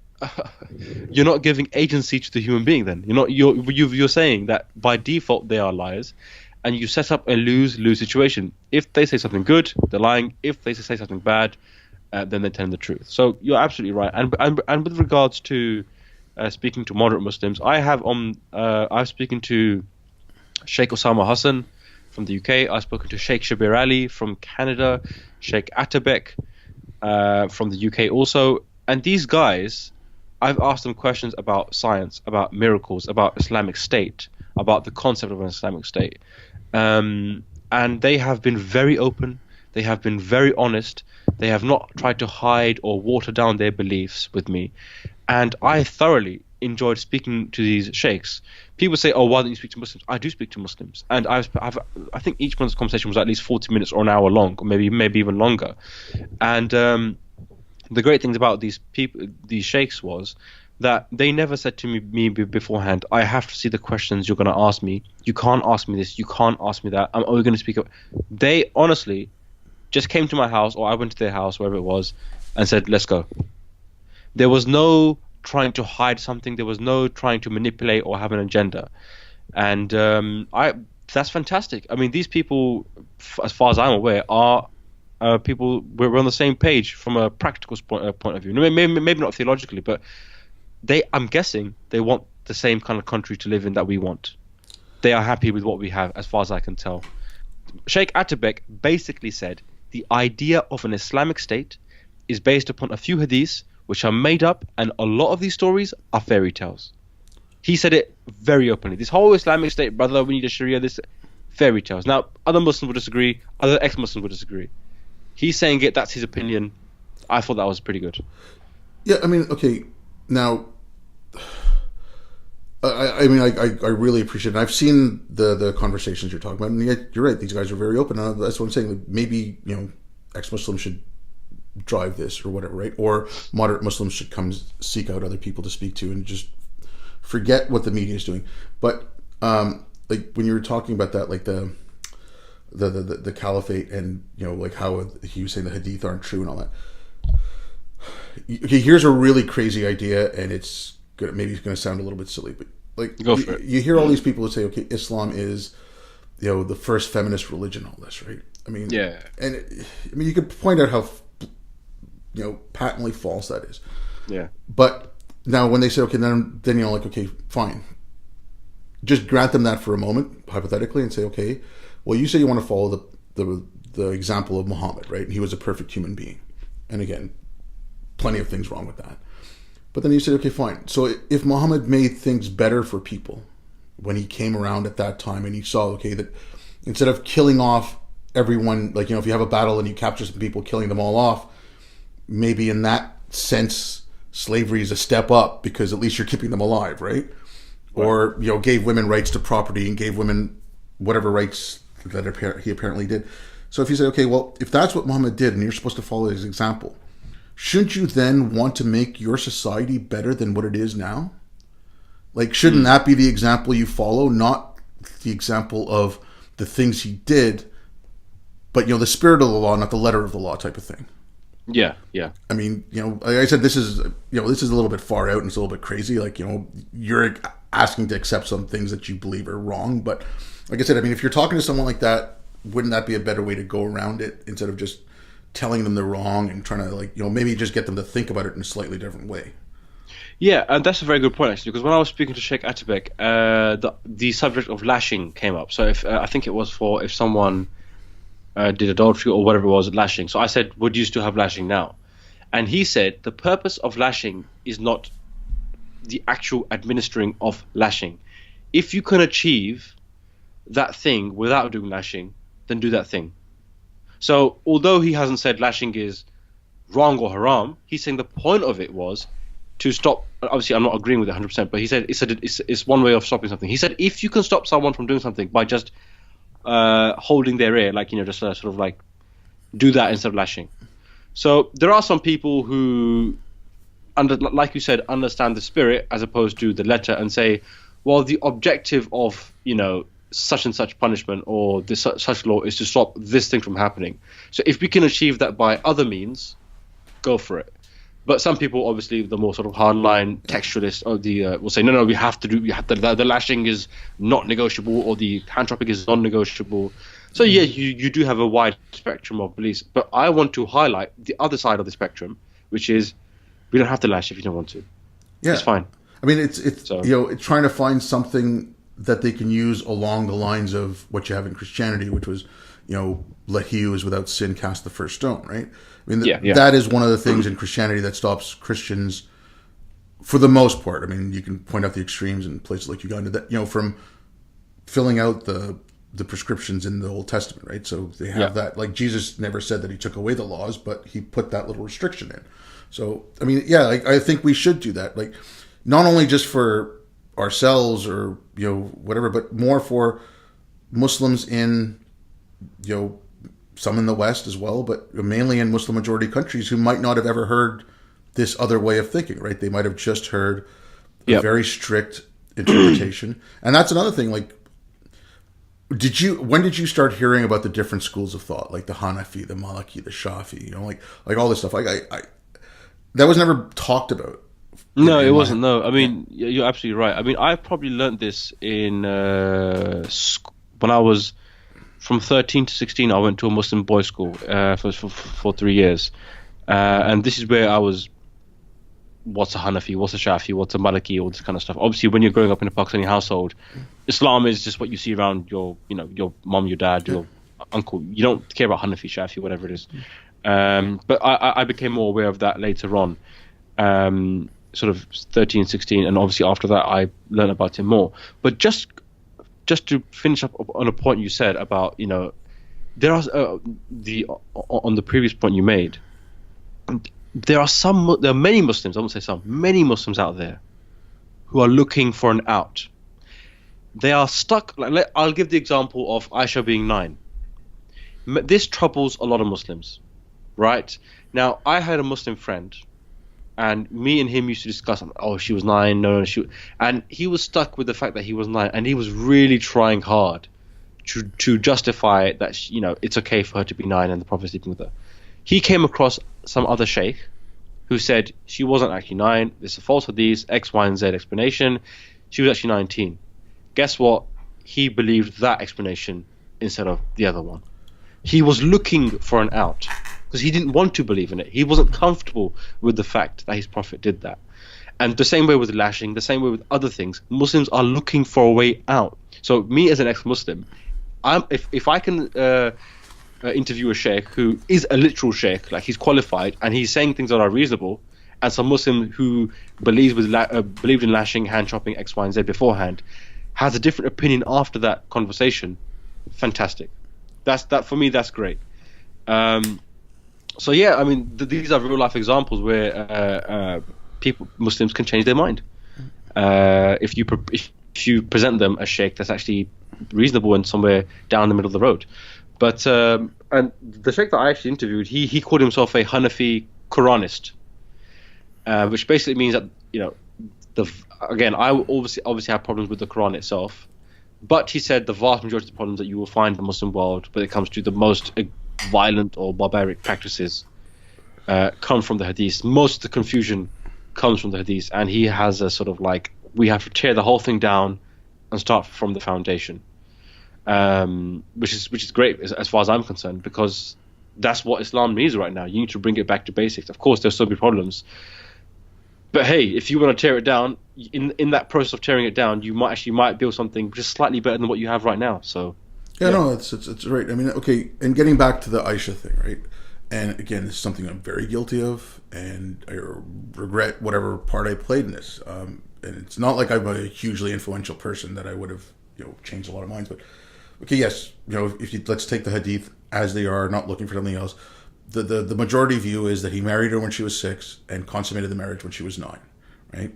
not giving agency to the human being. Then you're saying that by default they are liars, and you set up a lose-lose situation. If they say something good, they're lying. If they say something bad, then they're telling the truth. So you're absolutely right. And with regards to speaking to moderate Muslims, I'm speaking to Sheikh Osama Hassan from the UK. I've spoken to Sheikh Shabir Ali from Canada, Sheikh Atabek from the UK also. And these guys, I've asked them questions about science, about miracles, about Islamic State, about the concept of an Islamic State. And they have been very open. They have been very honest. They have not tried to hide or water down their beliefs with me. And I thoroughly enjoyed speaking to these sheikhs. People say, oh, why don't you speak to Muslims? I do speak to Muslims. And I think each one's conversation was at least 40 minutes or an hour long, or maybe even longer. And the great things about these sheikhs was that they never said to me beforehand, I have to see the questions you're going to ask me. You can't ask me this. You can't ask me that. I'm only going to speak up. They honestly just came to my house, or I went to their house, wherever it was, and said, let's go. There was no trying to hide something. There was no trying to manipulate or have an agenda. And that's fantastic. I mean, these people, as far as I'm aware, are people, we're on the same page from a practical point of view. Maybe not theologically, but I'm guessing they want the same kind of country to live in that we want. They are happy with what we have, as far as I can tell. Sheikh Atabek basically said the idea of an Islamic State is based upon a few hadiths which are made up, and a lot of these stories are fairy tales. He said it very openly. This whole Islamic State, brother, we need a Sharia, this fairy tales. Now, other Muslims would disagree, other ex-Muslims would disagree. He's saying it, that's his opinion. I thought that was pretty good. Yeah, I mean, okay, now, I really appreciate it. I've seen the conversations you're talking about, and yet you're right, these guys are very open. That's what I'm saying. Like, maybe, ex-Muslims should drive this or whatever, right? Or moderate Muslims should come seek out other people to speak to and just forget what the media is doing. But like when you were talking about that, like the caliphate, and like how he was saying the hadith aren't true and all that. Okay, here's a really crazy idea, and it's gonna sound a little bit silly, but like you hear all these people who say, okay, Islam is the first feminist religion, all this, right? I mean, yeah, and you could point out how patently false that is. Yeah. But now when they say, okay, then like, okay, fine. Just grant them that for a moment, hypothetically, and say, okay, well, you say you want to follow the example of Muhammad, right? And he was a perfect human being. And again, plenty of things wrong with that. But then you say, okay, fine. So if Muhammad made things better for people when he came around at that time, and he saw, okay, that instead of killing off everyone, like, if you have a battle and you capture some people, killing them all off, maybe in that sense slavery is a step up because at least you're keeping them alive, right? Or gave women rights to property and gave women whatever rights that he apparently did. So if you say, okay, well, if that's what Muhammad did and you're supposed to follow his example, shouldn't you then want to make your society better than what it is now? Like, shouldn't that be the example you follow, not the example of the things he did, but the spirit of the law, not the letter of the law type of thing? Yeah. I mean, like I said, this is a little bit far out and it's a little bit crazy. Like, you're asking to accept some things that you believe are wrong. But like I said, I mean, if you're talking to someone like that, wouldn't that be a better way to go around it instead of just telling them they're wrong and trying to maybe just get them to think about it in a slightly different way? Yeah, and that's a very good point, actually, because when I was speaking to Sheikh Atabek, the subject of lashing came up. So if I think it was for if someone did adultery or whatever it was, lashing. So I said, would you still have lashing now? And he said the purpose of lashing is not the actual administering of lashing. If you can achieve that thing without doing lashing, then do that thing. So although he hasn't said lashing is wrong or haram, he's saying the point of it was to stop. Obviously, I'm not agreeing with it 100%, but he said it's one way of stopping something. He said if you can stop someone from doing something by just holding their ear, just sort of like do that instead of lashing. So there are some people who, like you said, understand the spirit as opposed to the letter and say, well, the objective of such and such punishment or this such law is to stop this thing from happening. So if we can achieve that by other means, go for it. But some people, obviously, the more sort of hardline textualists, or will say, no, we have to the lashing is not negotiable, or the hand chopping is non-negotiable. So yeah, you do have a wide spectrum of beliefs. But I want to highlight the other side of the spectrum, which is we don't have to lash if you don't want to. Yeah, it's fine. I mean, it's it's trying to find something that they can use along the lines of what you have in Christianity, which was, let he who is without sin cast the first stone, right? I mean, that is one of the things in Christianity that stops Christians, for the most part. I mean, you can point out the extremes in places like Uganda, that, from filling out the prescriptions in the Old Testament, right? So they have that. Like, Jesus never said that he took away the laws, but he put that little restriction in. So, I mean, I think we should do that. Like, not only just for ourselves or, whatever, but more for Muslims in, some in the West as well, but mainly in Muslim majority countries who might not have ever heard this other way of thinking, right? They might have just heard a very strict interpretation. And that's another thing. Like, when did you start hearing about the different schools of thought, like the Hanafi, the Maliki, the Shafi, like all this stuff? I that was never talked about. No, it wasn't. No, I mean, you're absolutely right. I mean, I probably learned this in when I was from 13 to 16. I went to a Muslim boys' school for 3 years, and this is where I was. What's a Hanafi? What's a Shafi? What's a Maliki? All this kind of stuff. Obviously, when you're growing up in a Pakistani household, Islam is just what you see around your mom, your dad, your uncle. You don't care about Hanafi, Shafi, whatever it is. But I became more aware of that later on. Sort of 13, 16, and obviously after that I learned about him more. But just to finish up on a point you said about, there are on the previous point you made, there are many Muslims, I won't say some, many Muslims out there who are looking for an out. They are stuck. I'll give the example of Aisha being 9. This troubles a lot of Muslims, right? Now, I had a Muslim friend, and me and him used to discuss, oh, she was 9, no, and he was stuck with the fact that he was 9, and he was really trying hard to justify that, it's okay for her to be 9 and the Prophet sleeping with her. He came across some other sheikh who said she wasn't actually 9, this is false hadith, X, Y, and Z explanation, she was actually 19. Guess what? He believed that explanation instead of the other one. He was looking for an out, because he didn't want to believe in it. He wasn't comfortable with the fact that his Prophet did that. And the same way with lashing, the same way with other things, Muslims are looking for a way out. So me as an ex-Muslim, if I can interview a sheikh who is a literal sheikh, like he's qualified and he's saying things that are reasonable, and some Muslim who believed in lashing, hand chopping, X, Y, and Z beforehand, has a different opinion after that conversation, fantastic. That for me, that's great. So yeah, I mean, these are real life examples where Muslims can change their mind if you present them a sheikh that's actually reasonable and somewhere down the middle of the road. But and the sheikh that I actually interviewed, he called himself a Hanafi Quranist, which basically means that, you know, again, I obviously have problems with the Quran itself, but he said the vast majority of the problems that you will find in the Muslim world when it comes to the most violent or barbaric practices come from the hadith. Most of the confusion comes from the hadith, and he has a sort of like, we have to tear the whole thing down and start from the foundation, which is great as far as I'm concerned, because that's what Islam needs right now. You need to bring it back to basics. Of course, there's so many problems, but hey, if you want to tear it down, in that process of tearing it down, you might build something just slightly better than what you have right now. So no, it's right. I mean, okay, and getting back to the Aisha thing, right? And again, this is something I'm very guilty of, and I regret whatever part I played in this. And it's not like I'm a hugely influential person that I would have, you know, changed a lot of minds. But okay, yes, you know, let's take the hadith as they are, not looking for something else. The majority view is that he married her when she was 6 and consummated the marriage when she was 9, right?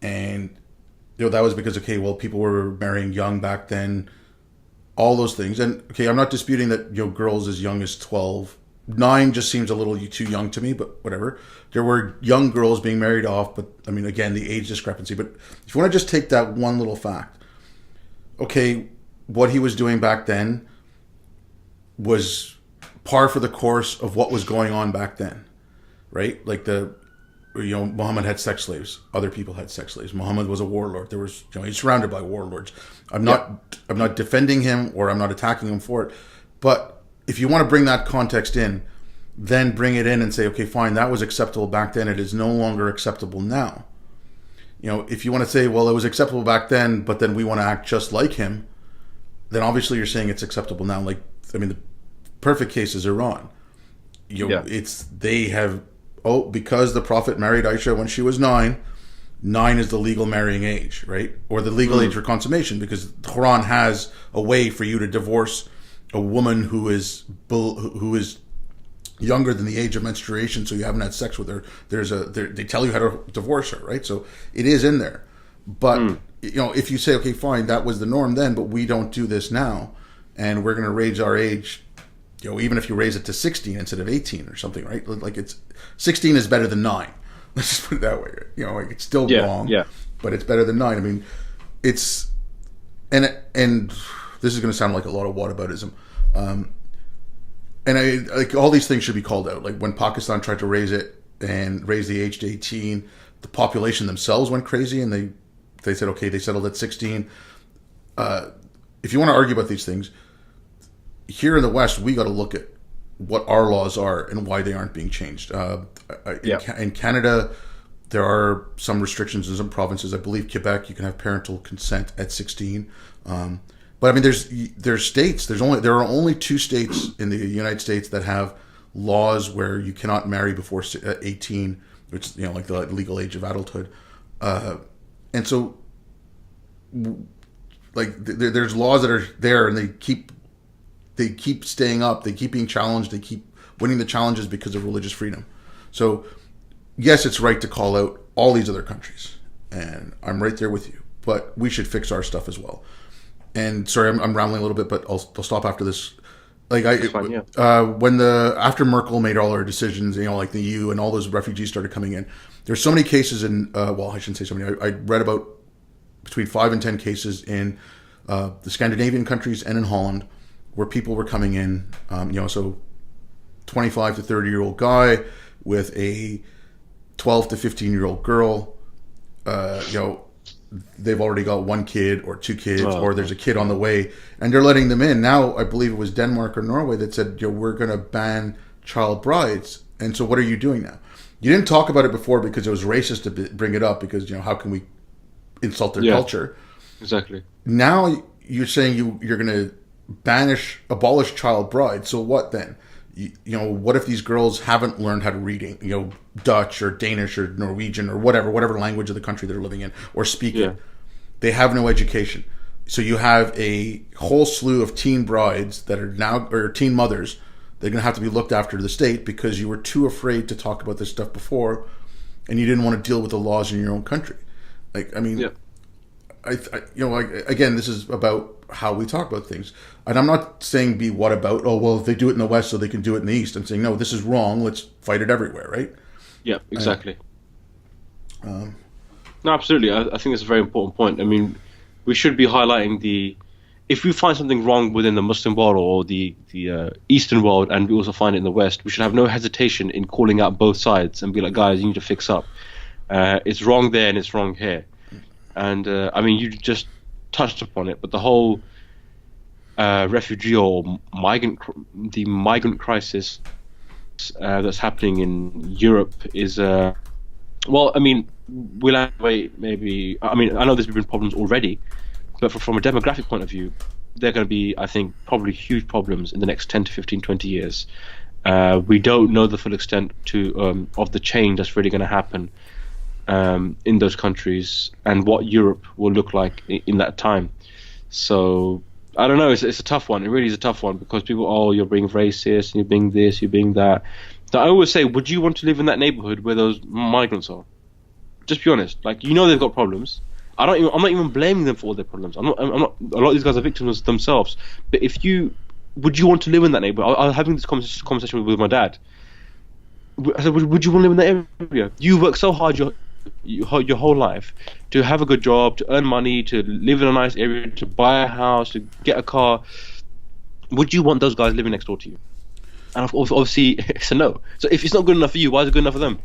And you know, that was because, okay, well, people were marrying young back then, all those things. And okay, I'm not disputing that, you know, girls as young as 12. 9 just seems a little too young to me, but whatever. There were young girls being married off, but I mean, again, the age discrepancy. But if you want to just take that one little fact, okay, what he was doing back then was par for the course of what was going on back then, right? Like Muhammad had sex slaves, other people had sex slaves. Muhammad was a warlord. There was, you know, he's surrounded by warlords. I'm not defending him, or I'm not attacking him for it, but if you want to bring that context in, then bring it in and say, okay, fine, that was acceptable back then. It is no longer acceptable now. You know, if you want to say, well, it was acceptable back then, but then we want to act just like him, then obviously you're saying it's acceptable now. Like, I mean, the perfect case is Iran. You know, because the Prophet married Aisha when she was 9 is the legal marrying age, right? Or the legal age for consummation, because the Quran has a way for you to divorce a woman who is younger than the age of menstruation, so you haven't had sex with her. They tell you how to divorce her, right? So it is in there. But you know, if you say, okay, fine, that was the norm then, but we don't do this now, and we're going to raise our age, you know, even if you raise it to 16 instead of 18 or something, right? Like, it's 16 is better than 9. Let's just put it that way. You know, like, it's still wrong, but it's better than 9. I mean, it's and this is going to sound like a lot of whataboutism. And I like, all these things should be called out. Like, when Pakistan tried to raise the age to 18, the population themselves went crazy, and they said, okay, they settled at 16. If you want to argue about these things, here in the West, we got to look at what our laws are and why they aren't being changed. In Canada, there are some restrictions in some provinces. I believe Quebec, you can have parental consent at 16. But I mean, there's states. There are only 2 states in the United States that have laws where you cannot marry before 18, which, you know, like the legal age of adulthood. And so, like, there's laws that are there, and they keep staying up. They keep being challenged. They keep winning the challenges because of religious freedom. So, yes, it's right to call out all these other countries, and I'm right there with you. But we should fix our stuff as well. And sorry, I'm rambling a little bit, but I'll stop after this. Like, after Merkel made all her decisions, you know, like the EU and all those refugees started coming in, there's so many cases in. Well, I shouldn't say so many. I read about between 5 and 10 cases in the Scandinavian countries and in Holland, where people were coming in. You know, so 25 to 30-year-old guy with a 12 to 15-year-old girl. You know, they've already got 1 kid or 2 kids, or there's a kid on the way, and they're letting them in. Now, I believe it was Denmark or Norway that said, we're going to ban child brides. And so what are you doing now? You didn't talk about it before because it was racist to bring it up, because, you know, how can we insult their culture? Exactly. Now you're saying you're going to abolish child brides. So what then? You know, what if these girls haven't learned how to read, you know, Dutch or Danish or Norwegian or whatever language of the country they're living in, or speak it? They have no education. So you have a whole slew of teen brides that are now, or teen mothers, they're going to have to be looked after to the state because you were too afraid to talk about this stuff before. and you didn't want to deal with the laws in your own country. Like, I mean, Yeah. Again, this is about how we talk about things. And I'm not saying be what about, oh, well, if they do it in the West, so they can do it in the East. I'm saying, no, this is wrong. Let's fight it everywhere, right? Yeah, exactly. No, absolutely. I think it's a very important point. I mean, we should be highlighting if we find something wrong within the Muslim world or the Eastern world, and we also find it in the West, we should have no hesitation in calling out both sides and be like, guys, you need to fix up. It's wrong there and it's wrong here. And I mean, you just touched upon it, but the whole refugee or the migrant crisis that's happening in Europe is, well, I mean, we'll have to wait maybe. I mean, I know there's been problems already, but from a demographic point of view, they're going to be, I think, probably huge problems in the next 10 to 15, 20 years. We don't know the full extent of the change that's really going to happen in those countries and what Europe will look like in that time. So I don't know. It's a tough one. It really is a tough one because people, oh, you're being racist, and you're being this, you're being that. So I always say, would you want to live in that neighborhood where those migrants are? Just be honest. Like, you know, they've got problems. I'm not even blaming them for all their problems. I'm not. A lot of these guys are victims themselves. But would you want to live in that neighborhood? I was having this conversation with my dad. I said, would you want to live in that area? You work so hard your whole life to have a good job, to earn money, to live in a nice area, to buy a house, to get a car. Would you want those guys living next door to you? And obviously, it's a no. So if it's not good enough for you, why is it good enough for them?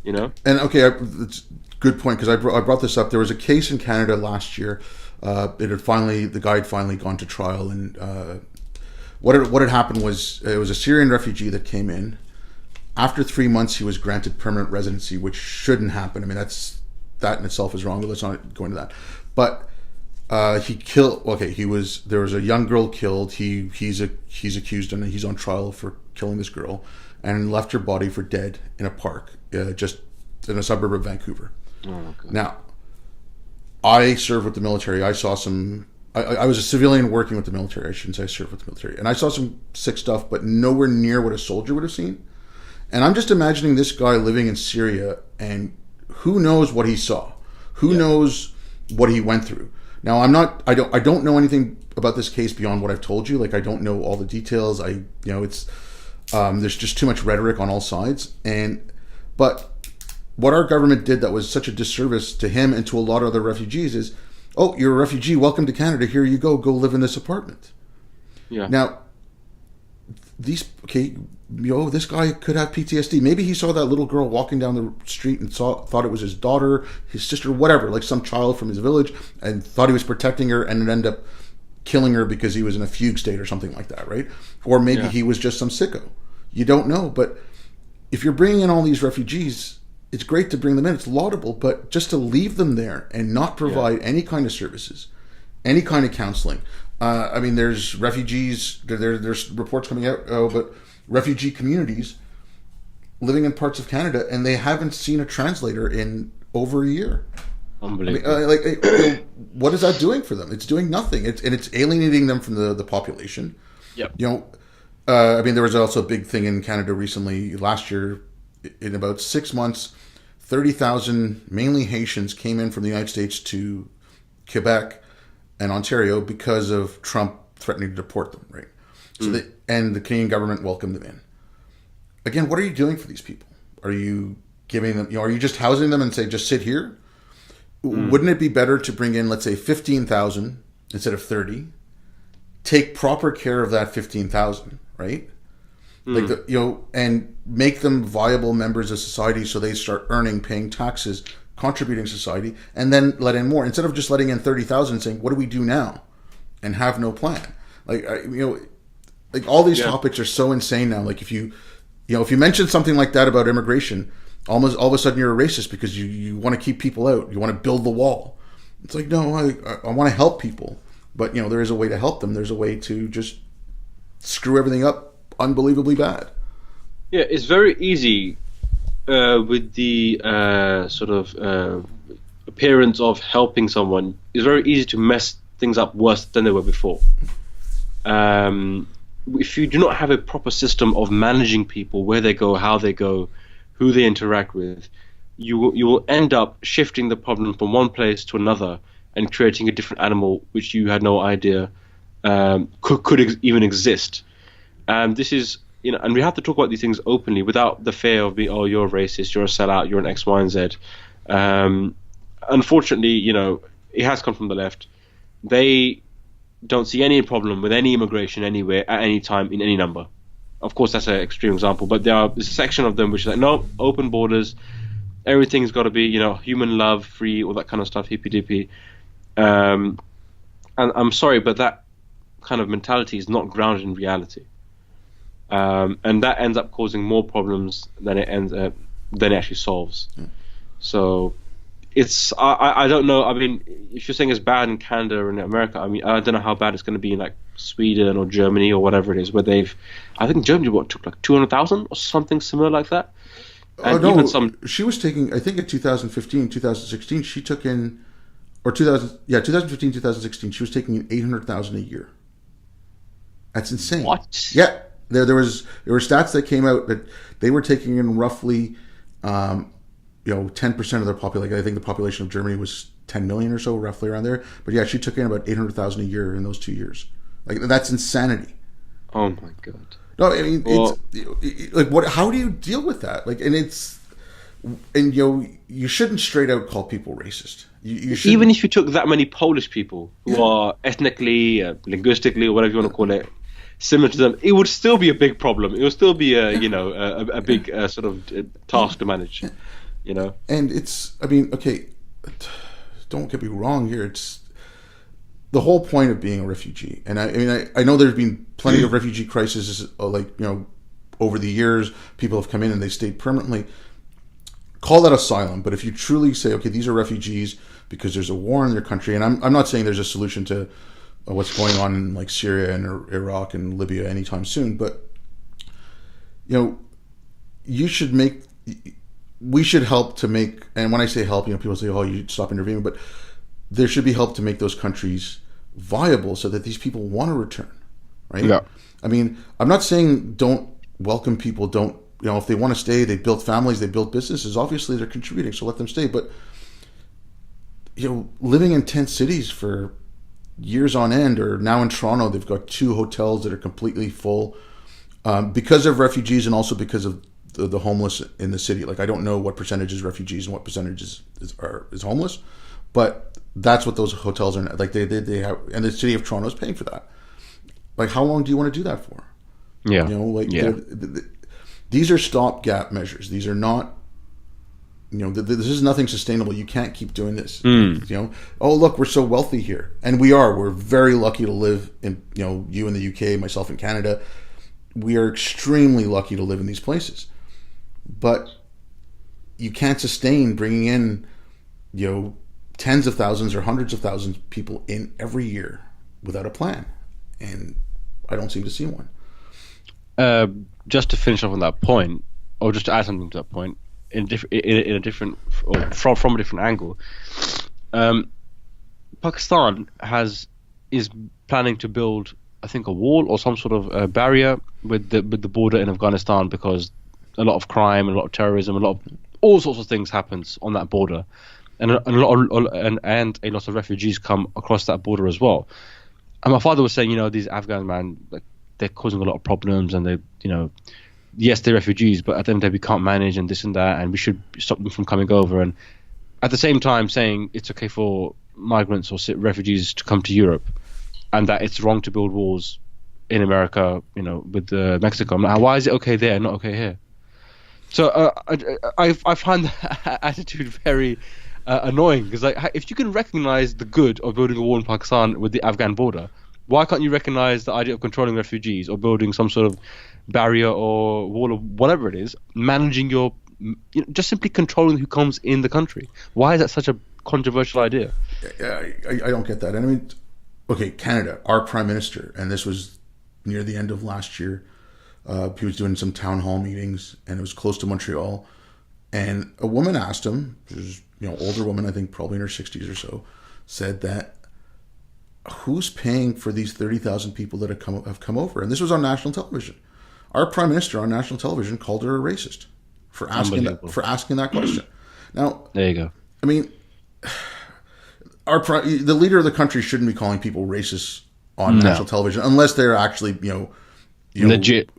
You know? And okay, it's a good point, because I brought this up. There was a case in Canada last year. The guy had finally gone to trial, and what had happened was it was a Syrian refugee that came in. After 3 months, he was granted permanent residency, which shouldn't happen. I mean, that in itself is wrong, but let's not go into that. But he killed. Okay, there was a young girl killed. He's accused and he's on trial for killing this girl, and left her body for dead in a park, just in a suburb of Vancouver. Oh, okay. Now, I served with the military. I saw some. I was a civilian working with the military. I shouldn't say I served with the military, and I saw some sick stuff, but nowhere near what a soldier would have seen. And I'm just imagining this guy living in Syria, and who knows what he saw, who knows what he went through. Now, I don't know anything about this case beyond what I've told you. Like, I don't know all the details. It's there's just too much rhetoric on all sides. But what our government did that was such a disservice to him and to a lot of other refugees is, oh, you're a refugee, welcome to Canada. Here you go live in this apartment. Yeah. Now, this guy could have PTSD. Maybe he saw that little girl walking down the street and thought it was his daughter, his sister, whatever, like some child from his village, and thought he was protecting her, and it ended up killing her because he was in a fugue state or something like that, right? Or maybe he was just some sicko. You don't know. But if you're bringing in all these refugees, it's great to bring them in. It's laudable. But just to leave them there and not provide any kind of services, any kind of counseling. I mean, there's refugees, there's reports coming out, but refugee communities living in parts of Canada, and they haven't seen a translator in over a year. Unbelievable. I mean, what is that doing for them? It's doing nothing. It's alienating them from the population. Yep. I mean, there was also a big thing in Canada recently, last year, in about 6 months, 30,000, mainly Haitians, came in from the United States to Quebec and Ontario because of Trump threatening to deport them, right? So and the Canadian government welcomed them in. Again, what are you doing for these people? Are you giving them, are you just housing them and say, just sit here? Wouldn't it be better to bring in, let's say, 15,000 instead of 30? Take proper care of that 15,000, right? Like and make them viable members of society, so they start earning, paying taxes, contributing to society, and then let in more, instead of just letting in 30,000 and saying, what do we do now? And have no plan. Like, like all these topics are so insane now. Like, if you mention something like that about immigration, almost all of a sudden you're a racist because you want to keep people out. You want to build the wall. It's like, no, I want to help people. But, there is a way to help them. There's a way to just screw everything up unbelievably bad. Yeah, it's very easy with the sort of appearance of helping someone. It's very easy to mess things up worse than they were before. If you do not have a proper system of managing people, where they go, how they go, who they interact with, you will end up shifting the problem from one place to another and creating a different animal which you had no idea even exist. This is, and we have to talk about these things openly without the fear of being, oh, you're a racist, you're a sellout, you're an X, Y, and Z. Unfortunately, it has come from the left. They don't see any problem with any immigration anywhere at any time in any number. Of course, that's an extreme example, but there's a section of them which is like, no, open borders, everything's got to be, human love, free, all that kind of stuff, hippy dippy. And I'm sorry, but that kind of mentality is not grounded in reality, and that ends up causing more problems than it actually solves. So it's I don't know. I mean, if you're saying it's bad in Canada or in America, I mean, I don't know how bad it's going to be in like Sweden or Germany or whatever it is, where I think Germany took like 200,000 or something similar like that. And no, she was taking, I think in 2015, 2016, she took in, or 2015, 2016, she was taking in 800,000 a year. That's insane. What? Yeah, there were stats that came out that they were taking in roughly, 10% of their population. I think the population of Germany was 10 million or so, roughly around there. But yeah, she took in about 800,000 a year in those 2 years. Like, that's insanity. Oh my god. No, I mean, it's like, what? How do you deal with that? Like, and you shouldn't straight out call people racist. You even if you took that many Polish people who are ethnically, linguistically, or whatever you want to call it, similar to them, it would still be a big problem. It would still be a big sort of task to manage. And it's, I mean, okay, don't get me wrong here. It's the whole point of being a refugee. And I know there's been plenty of refugee crises, over the years. People have come in and they stayed permanently. Call that asylum. But if you truly say, okay, these are refugees because there's a war in their country, and I'm not saying there's a solution to what's going on in like Syria and Iraq and Libya anytime soon, but we should help to make, and when I say help, people say, oh, you stop intervening, but there should be help to make those countries viable so that these people want to return, right? Yeah. I mean, I'm not saying don't welcome people, don't, if they want to stay, they built families, they built businesses, obviously they're contributing, so let them stay. But, living in tent cities for years on end, or now in Toronto, they've got 2 hotels that are completely full because of refugees and also because of the homeless in the city. Like, I don't know what percentage is refugees and what percentage is homeless, but that's what those hotels are. Like, they have, and the city of Toronto is paying for that. Like, how long do you want to do that for? Yeah. These are stopgap measures. These are not, this is nothing sustainable. You can't keep doing this. Oh, look, we're so wealthy here. And we are. We're very lucky to live in, you in the UK, myself in Canada. We are extremely lucky to live in these places. But you can't sustain bringing in, tens of thousands or hundreds of thousands of people in every year without a plan. And I don't seem to see one. Just to finish off on that point, or just to add something to that point, in a different, or from a different angle, Pakistan is planning to build, I think, a wall or some sort of barrier with the border in Afghanistan, because a lot of crime and a lot of terrorism, all sorts of things happens on that border, and a lot of refugees come across that border as well. And my father was saying, these Afghans, man, like, they're causing a lot of problems, and they, yes, they're refugees, but at the end of the day, we can't manage and this and that, and we should stop them from coming over. And at the same time, saying it's okay for migrants or refugees to come to Europe, and that it's wrong to build walls in America, with Mexico. I'm like, why is it okay there and not okay here? So I find that attitude very annoying, because if you can recognize the good of building a wall in Pakistan with the Afghan border, why can't you recognize the idea of controlling refugees or building some sort of barrier or wall or whatever it is, managing just simply controlling who comes in the country? Why is that such a controversial idea? I don't get that. And I mean, okay, Canada, our Prime Minister, and this was near the end of last year, he was doing some town hall meetings, and it was close to Montreal, and a woman asked him, she was, older woman, I think probably in her 60s or so, said that, who's paying for these 30,000 people that have come over? And this was on national television. Our Prime Minister on national television called her a racist for asking that question. Now, There you go. I mean, the leader of the country shouldn't be calling people racist on national television unless they're actually, Legit.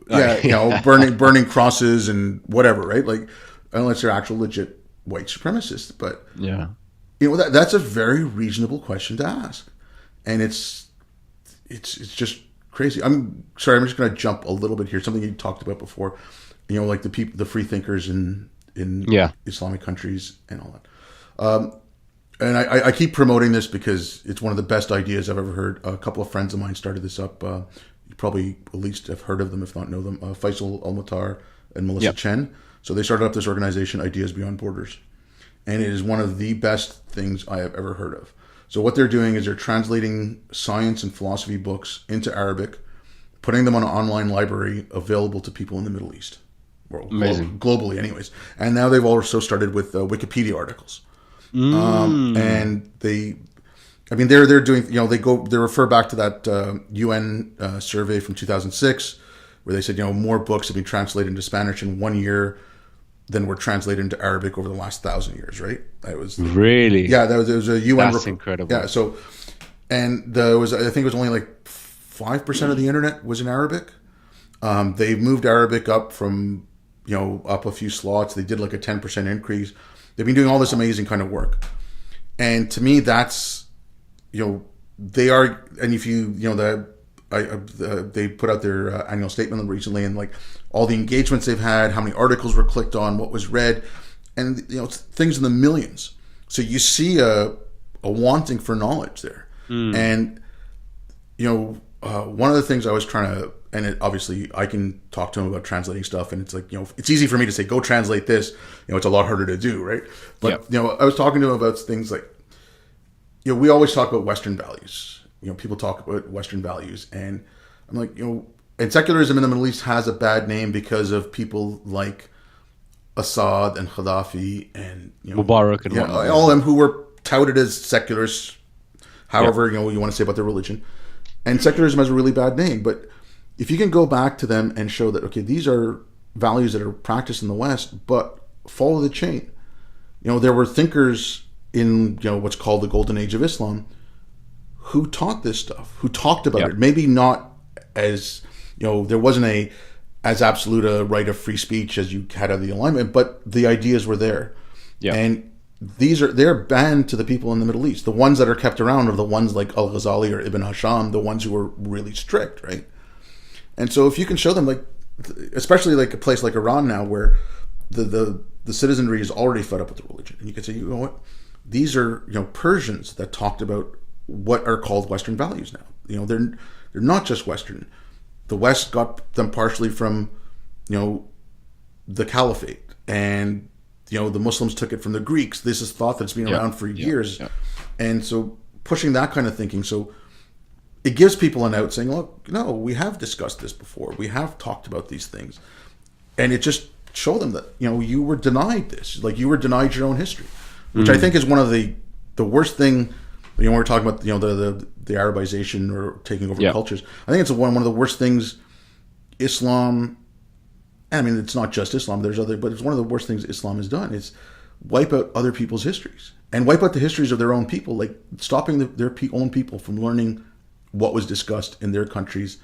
burning crosses and whatever, right? Like, unless they're actual legit white supremacists. But Yeah. that's a very reasonable question to ask, and it's just crazy. I'm sorry, I'm just going to jump a little bit here. Something you talked about before, like the free thinkers in Islamic countries and all that. And I keep promoting this because it's one of the best ideas I've ever heard. A couple of friends of mine started this up. You probably at least have heard of them, if not know them. Faisal Al-Mutar and Melissa Chen. So they started up this organization, Ideas Beyond Borders. And it is one of the best things I have ever heard of. So what they're doing is they're translating science and philosophy books into Arabic, putting them on an online library available to people in the Middle East. Amazing. Globally anyways. And now they've also started with Wikipedia articles. And they're doing, they refer back to that UN survey from 2006 where they said, more books have been translated into Spanish in 1 year than were translated into Arabic over the last 1,000 years, right? That was really, yeah. There was a UN. That's incredible. Yeah. So, and there was, I think it was only like 5% of the internet was in Arabic. They moved Arabic up from, up a few slots. They did like a 10% increase. They've been doing all this amazing kind of work, and to me, that's, they are. And if they put out their annual statement recently, and like all the engagements they've had, how many articles were clicked on, what was read, and things in the millions. So you see a wanting for knowledge there, and one of the things I was trying to, and obviously I can talk to him about translating stuff, and it's like, it's easy for me to say, go translate this. It's a lot harder to do, right? But, I was talking to him about things like, we always talk about Western values. People talk about Western values, and I'm like, and secularism in the Middle East has a bad name because of people like Assad and Gaddafi and, Mubarak and whatnot. All of them who were touted as secularists, however, you want to say about their religion. And secularism has a really bad name, but if you can go back to them and show that, okay, these are values that are practiced in the West, but follow the chain. There were thinkers in, what's called the Golden Age of Islam who taught this stuff, who talked about it. Maybe not as, there wasn't as absolute a right of free speech as you had of the alignment, but the ideas were there. Yeah. And they're banned to the people in the Middle East. The ones that are kept around are the ones like Al-Ghazali or Ibn Hisham, the ones who are really strict, right? And so if you can show them, like, especially like a place like Iran now, where the citizenry is already fed up with the religion, and you can say, you know what, these are Persians that talked about what are called Western values now. They're not just Western. The West got them partially from the Caliphate, and the Muslims took it from the Greeks. This is thought that's been around for years, and so pushing that kind of thinking. So it gives people an out, saying, look, no, we have discussed this before. We have talked about these things. And it just showed them that, you were denied this. Like, you were denied your own history, which I think is one of the worst thing, when we're talking about, the Arabization or taking over cultures. I think it's one of the worst things Islam, I mean, it's not just Islam, there's other, but it's one of the worst things Islam has done is wipe out other people's histories and wipe out the histories of their own people, like stopping their own people from learning what was discussed in their countries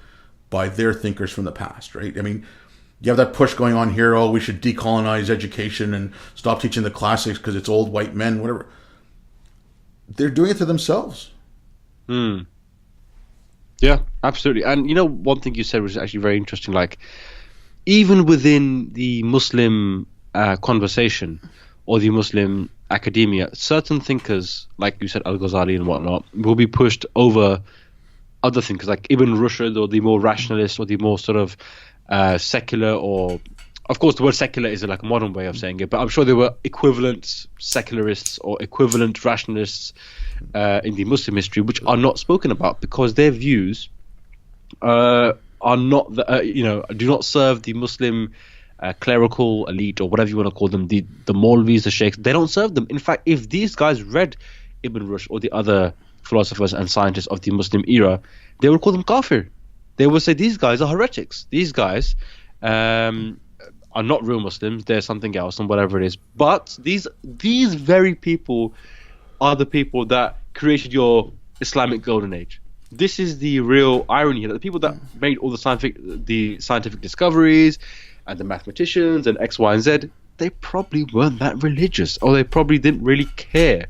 by their thinkers from the past, right? I mean, you have that push going on here, we should decolonize education and stop teaching the classics because it's old white men, whatever. They're doing it to themselves. Yeah, absolutely. And one thing you said was actually very interesting, like, even within the Muslim conversation or the Muslim academia, certain thinkers, like you said, Al-Ghazali and whatnot, will be pushed over other thinkers like Ibn Rushd, or the more rationalist, or the more sort of secular, or, of course, the word secular is like a modern way of saying it, but I'm sure there were equivalent secularists or equivalent rationalists in the Muslim history which are not spoken about because their views are not, do not serve the Muslim clerical elite, or whatever you want to call them, the Maulvis, the Sheikhs. They don't serve them. In fact, if these guys read Ibn Rushd or the other philosophers and scientists of the Muslim era, they would call them kafir. They would say these guys are heretics. These guys are are not real Muslims. They're something else and whatever it is. But these very people are the people that created your Islamic golden age. This is the real irony here. The people that made all the scientific discoveries and the mathematicians and X, Y, and Z, they probably weren't that religious, or they probably didn't really care.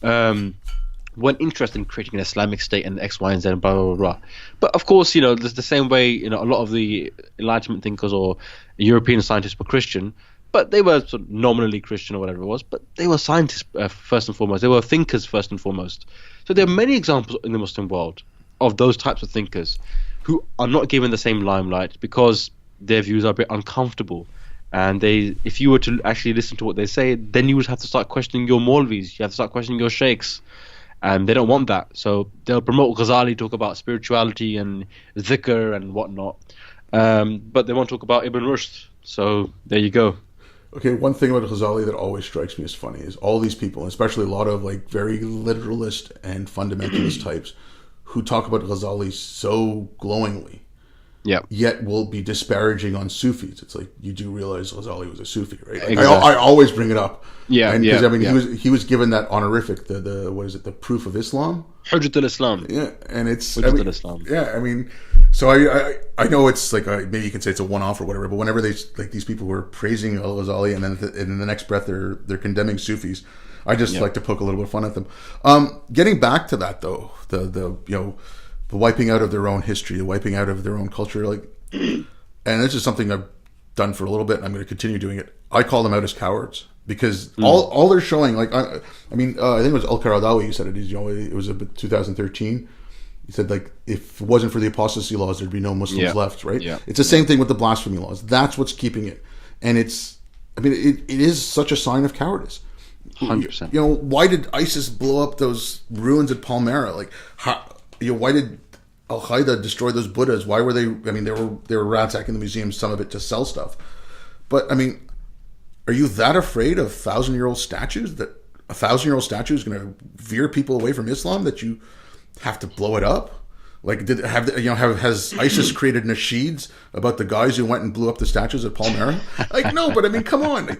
Weren't interested in creating an Islamic state and X, Y, and Z and blah, blah, blah. But of course, there's the same way, a lot of the Enlightenment thinkers or European scientists were Christian, but they were sort of nominally Christian or whatever it was, but they were scientists first and foremost. They were thinkers first and foremost. So there are many examples in the Muslim world of those types of thinkers who are not given the same limelight because their views are a bit uncomfortable. And if you were to actually listen to what they say, then you would have to start questioning your Maulvis. You have to start questioning your sheikhs. And they don't want that. So they'll promote Ghazali, talk about spirituality and dhikr and whatnot. But they won't talk about Ibn Rushd. So there you go. Okay, one thing about Ghazali that always strikes me as funny is all these people, especially a lot of like very literalist and fundamentalist types, who talk about Ghazali so glowingly, yet will be disparaging on Sufis. It's like, you do realize Ghazali was a Sufi, right? Like, exactly. I always bring it up. Because he was given that honorific, the what is it, the Proof of Islam? Hujjat al-Islam. Yeah, and it's Islam. Yeah, so I know it's like maybe you can say it's a one-off or whatever, but whenever these people were praising Al-Ghazali and then in the next breath they're condemning Sufis, I just like to poke a little bit of fun at them. Getting back to that though, the wiping out of their own history, the wiping out of their own culture, and this is something I've done for a little bit, and I'm going to continue doing it. I call them out as cowards because all they're showing, I think it was Al-Qaradawi who said it. It was about 2013. He said, if it wasn't for the apostasy laws, there'd be no Muslims left, right? Yeah. It's the same thing with the blasphemy laws. That's what's keeping it, and it is such a sign of cowardice. 100%. Why did ISIS blow up those ruins at Palmyra? Why did Al Qaeda destroy those Buddhas? Why were they? They were ransacking the museums, some of it to sell stuff. But are you that afraid of 1,000-year-old statues that a 1,000-year-old statue is going to veer people away from Islam that you have to blow it up? Has ISIS created nasheeds about the guys who went and blew up the statues at Palmyra? No, but come on,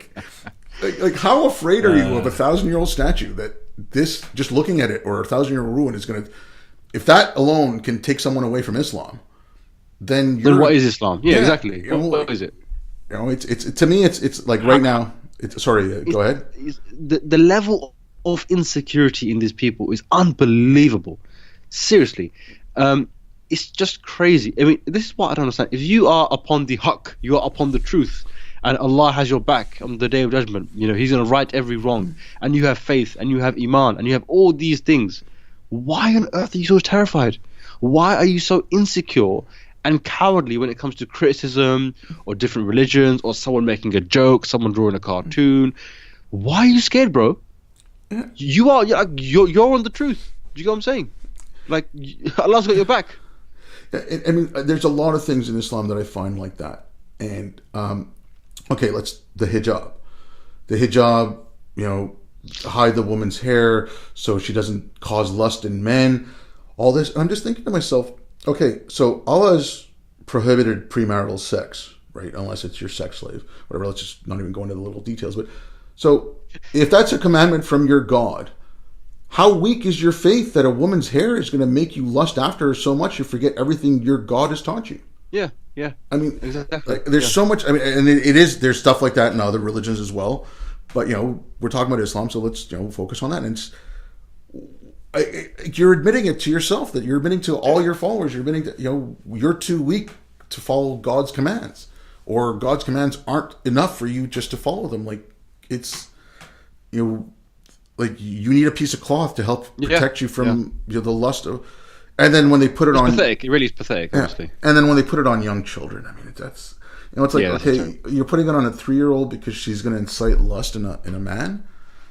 how afraid are you of a 1,000-year-old statue that this, just looking at it, or a 1,000-year-old ruin is going to, if that alone can take someone away from Islam, then what is Islam? Yeah, exactly. What is it? It's to me, it's like right now. Go ahead. The level of insecurity in these people is unbelievable. Seriously, it's just crazy. This is what I don't understand. If you are upon the haqq, you are upon the truth, and Allah has your back on the Day of Judgment. He's going to right every wrong, and you have faith, and you have iman, and you have all these things. Why on earth are you so terrified? Why are you so insecure and cowardly when it comes to criticism or different religions or someone making a joke, someone drawing a cartoon? Why are you scared, bro? You're on the truth. Do you know what I'm saying? Allah's got your back. There's a lot of things in Islam that I find like that. And the hijab. The hijab, hide the woman's hair so she doesn't cause lust in men. All this. I'm just thinking to myself, okay, so Allah's prohibited premarital sex, right? Unless it's your sex slave, whatever. Let's just not even go into the little details. But so if that's a commandment from your God, how weak is your faith that a woman's hair is going to make you lust after her so much you forget everything your God has taught you? Yeah. Exactly. There's so much. And it is. There's stuff like that in other religions as well. But we're talking about Islam, so let's focus on that. And you're admitting it to yourself, that you're admitting to all your followers. You're admitting that you're too weak to follow God's commands, or God's commands aren't enough for you just to follow them. You need a piece of cloth to help protect you from the lust of. And then when they put it on, pathetic. It really is pathetic, honestly. And then when they put it on young children, that's. It's like, okay, you're putting it on a 3-year-old because she's going to incite lust in a man.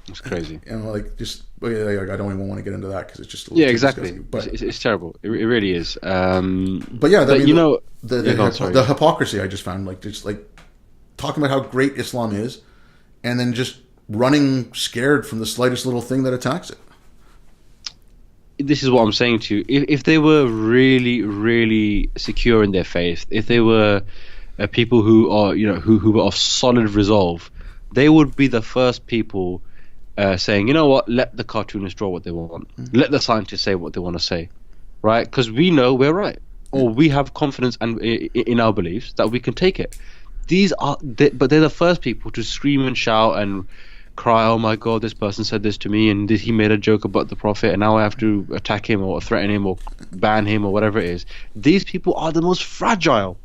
It's crazy. I don't even want to get into that because it's just exactly. But it's terrible. It really is. But yeah, the hypocrisy I just found, talking about how great Islam is, and then just running scared from the slightest little thing that attacks it. This is what I'm saying to you. If they were really, really secure in their faith, if they were people who are, who are of solid resolve, they would be the first people saying, you know what, let the cartoonists draw what they want, let the scientists say what they want to say, right? Because we know we're right, or we have confidence and in our beliefs that we can take it. But they're the first people to scream and shout and cry, oh my god, this person said this to me and he made a joke about the prophet and now I have to attack him or threaten him or ban him or whatever it is. These people are the most fragile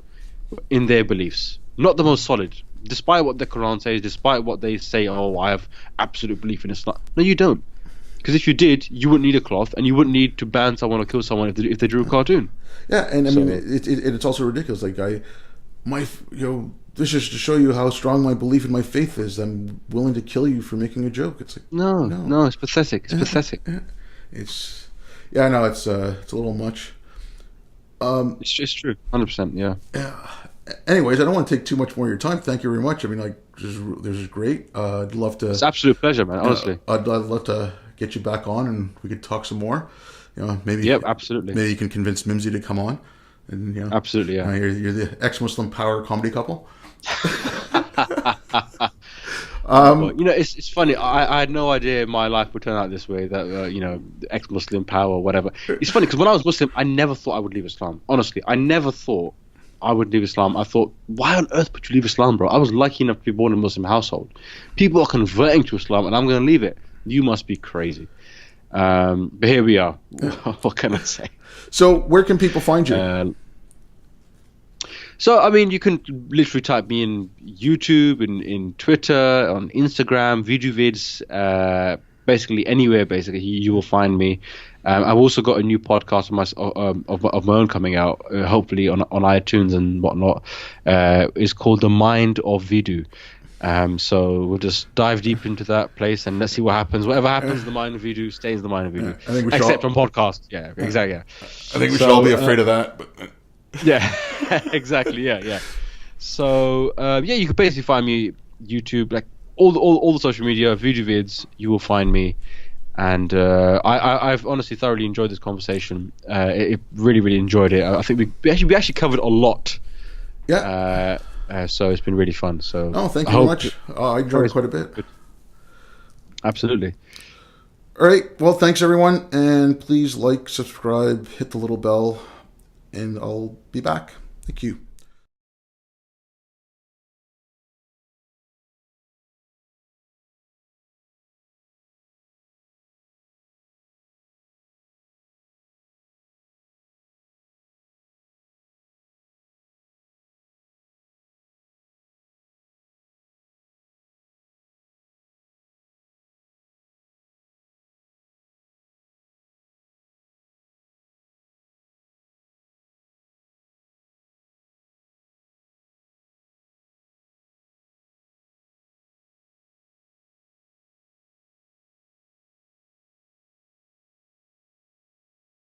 in their beliefs, not the most solid, despite what the Quran says, despite what they say, oh, I have absolute belief in Islam. No, you don't, because if you did, you wouldn't need a cloth and you wouldn't need to ban someone or kill someone if they drew a cartoon. Yeah, and I mean it's also ridiculous. Like this is to show you how strong my belief in my faith is. I'm willing to kill you for making a joke. It's like no, it's pathetic. It's pathetic. It's a little much. It's just true, 100%. Yeah. Anyways, I don't want to take too much more of your time. Thank you very much. I mean, like, this is great. I'd love to. It's an absolute pleasure, man. Honestly, I'd love to get you back on and we could talk some more. Maybe. Yep, absolutely. Maybe you can convince Mimsy to come on. And absolutely, yeah. You're the ex-Muslim power comedy couple. It's funny. I had no idea my life would turn out this way. That ex-Muslim power, or whatever. It's funny because when I was Muslim, I never thought I would leave Islam. Honestly, I never thought I would leave Islam. I thought, why on earth would you leave Islam, bro? I was lucky enough to be born in a Muslim household. People are converting to Islam, and I'm going to leave it. You must be crazy. But here we are. What can I say? So, where can people find you? So, I mean, you can literally type me in YouTube, in Twitter, on Instagram, Veedu Vidz, basically anywhere. Basically, you will find me. I've also got a new podcast of my own coming out, hopefully on iTunes and whatnot. It's called The Mind of Veedu. So we'll just dive deep into that place and let's see what happens. Whatever happens, the mind of Veedu stays the mind of Veedu. Except on podcasts. Yeah, exactly. Yeah. I think we should all be afraid of that. But yeah, exactly. Yeah. So you can basically find me YouTube, like all the social media, Veedu Vidz. You will find me, and I've honestly thoroughly enjoyed this conversation. It really enjoyed it. I think we actually covered a lot. Yeah. So it's been really fun. So thank you very much. I enjoyed it quite a bit. Good. Absolutely. All right. Well, thanks everyone, and please like, subscribe, hit the little bell, and I'll be back. Thank you.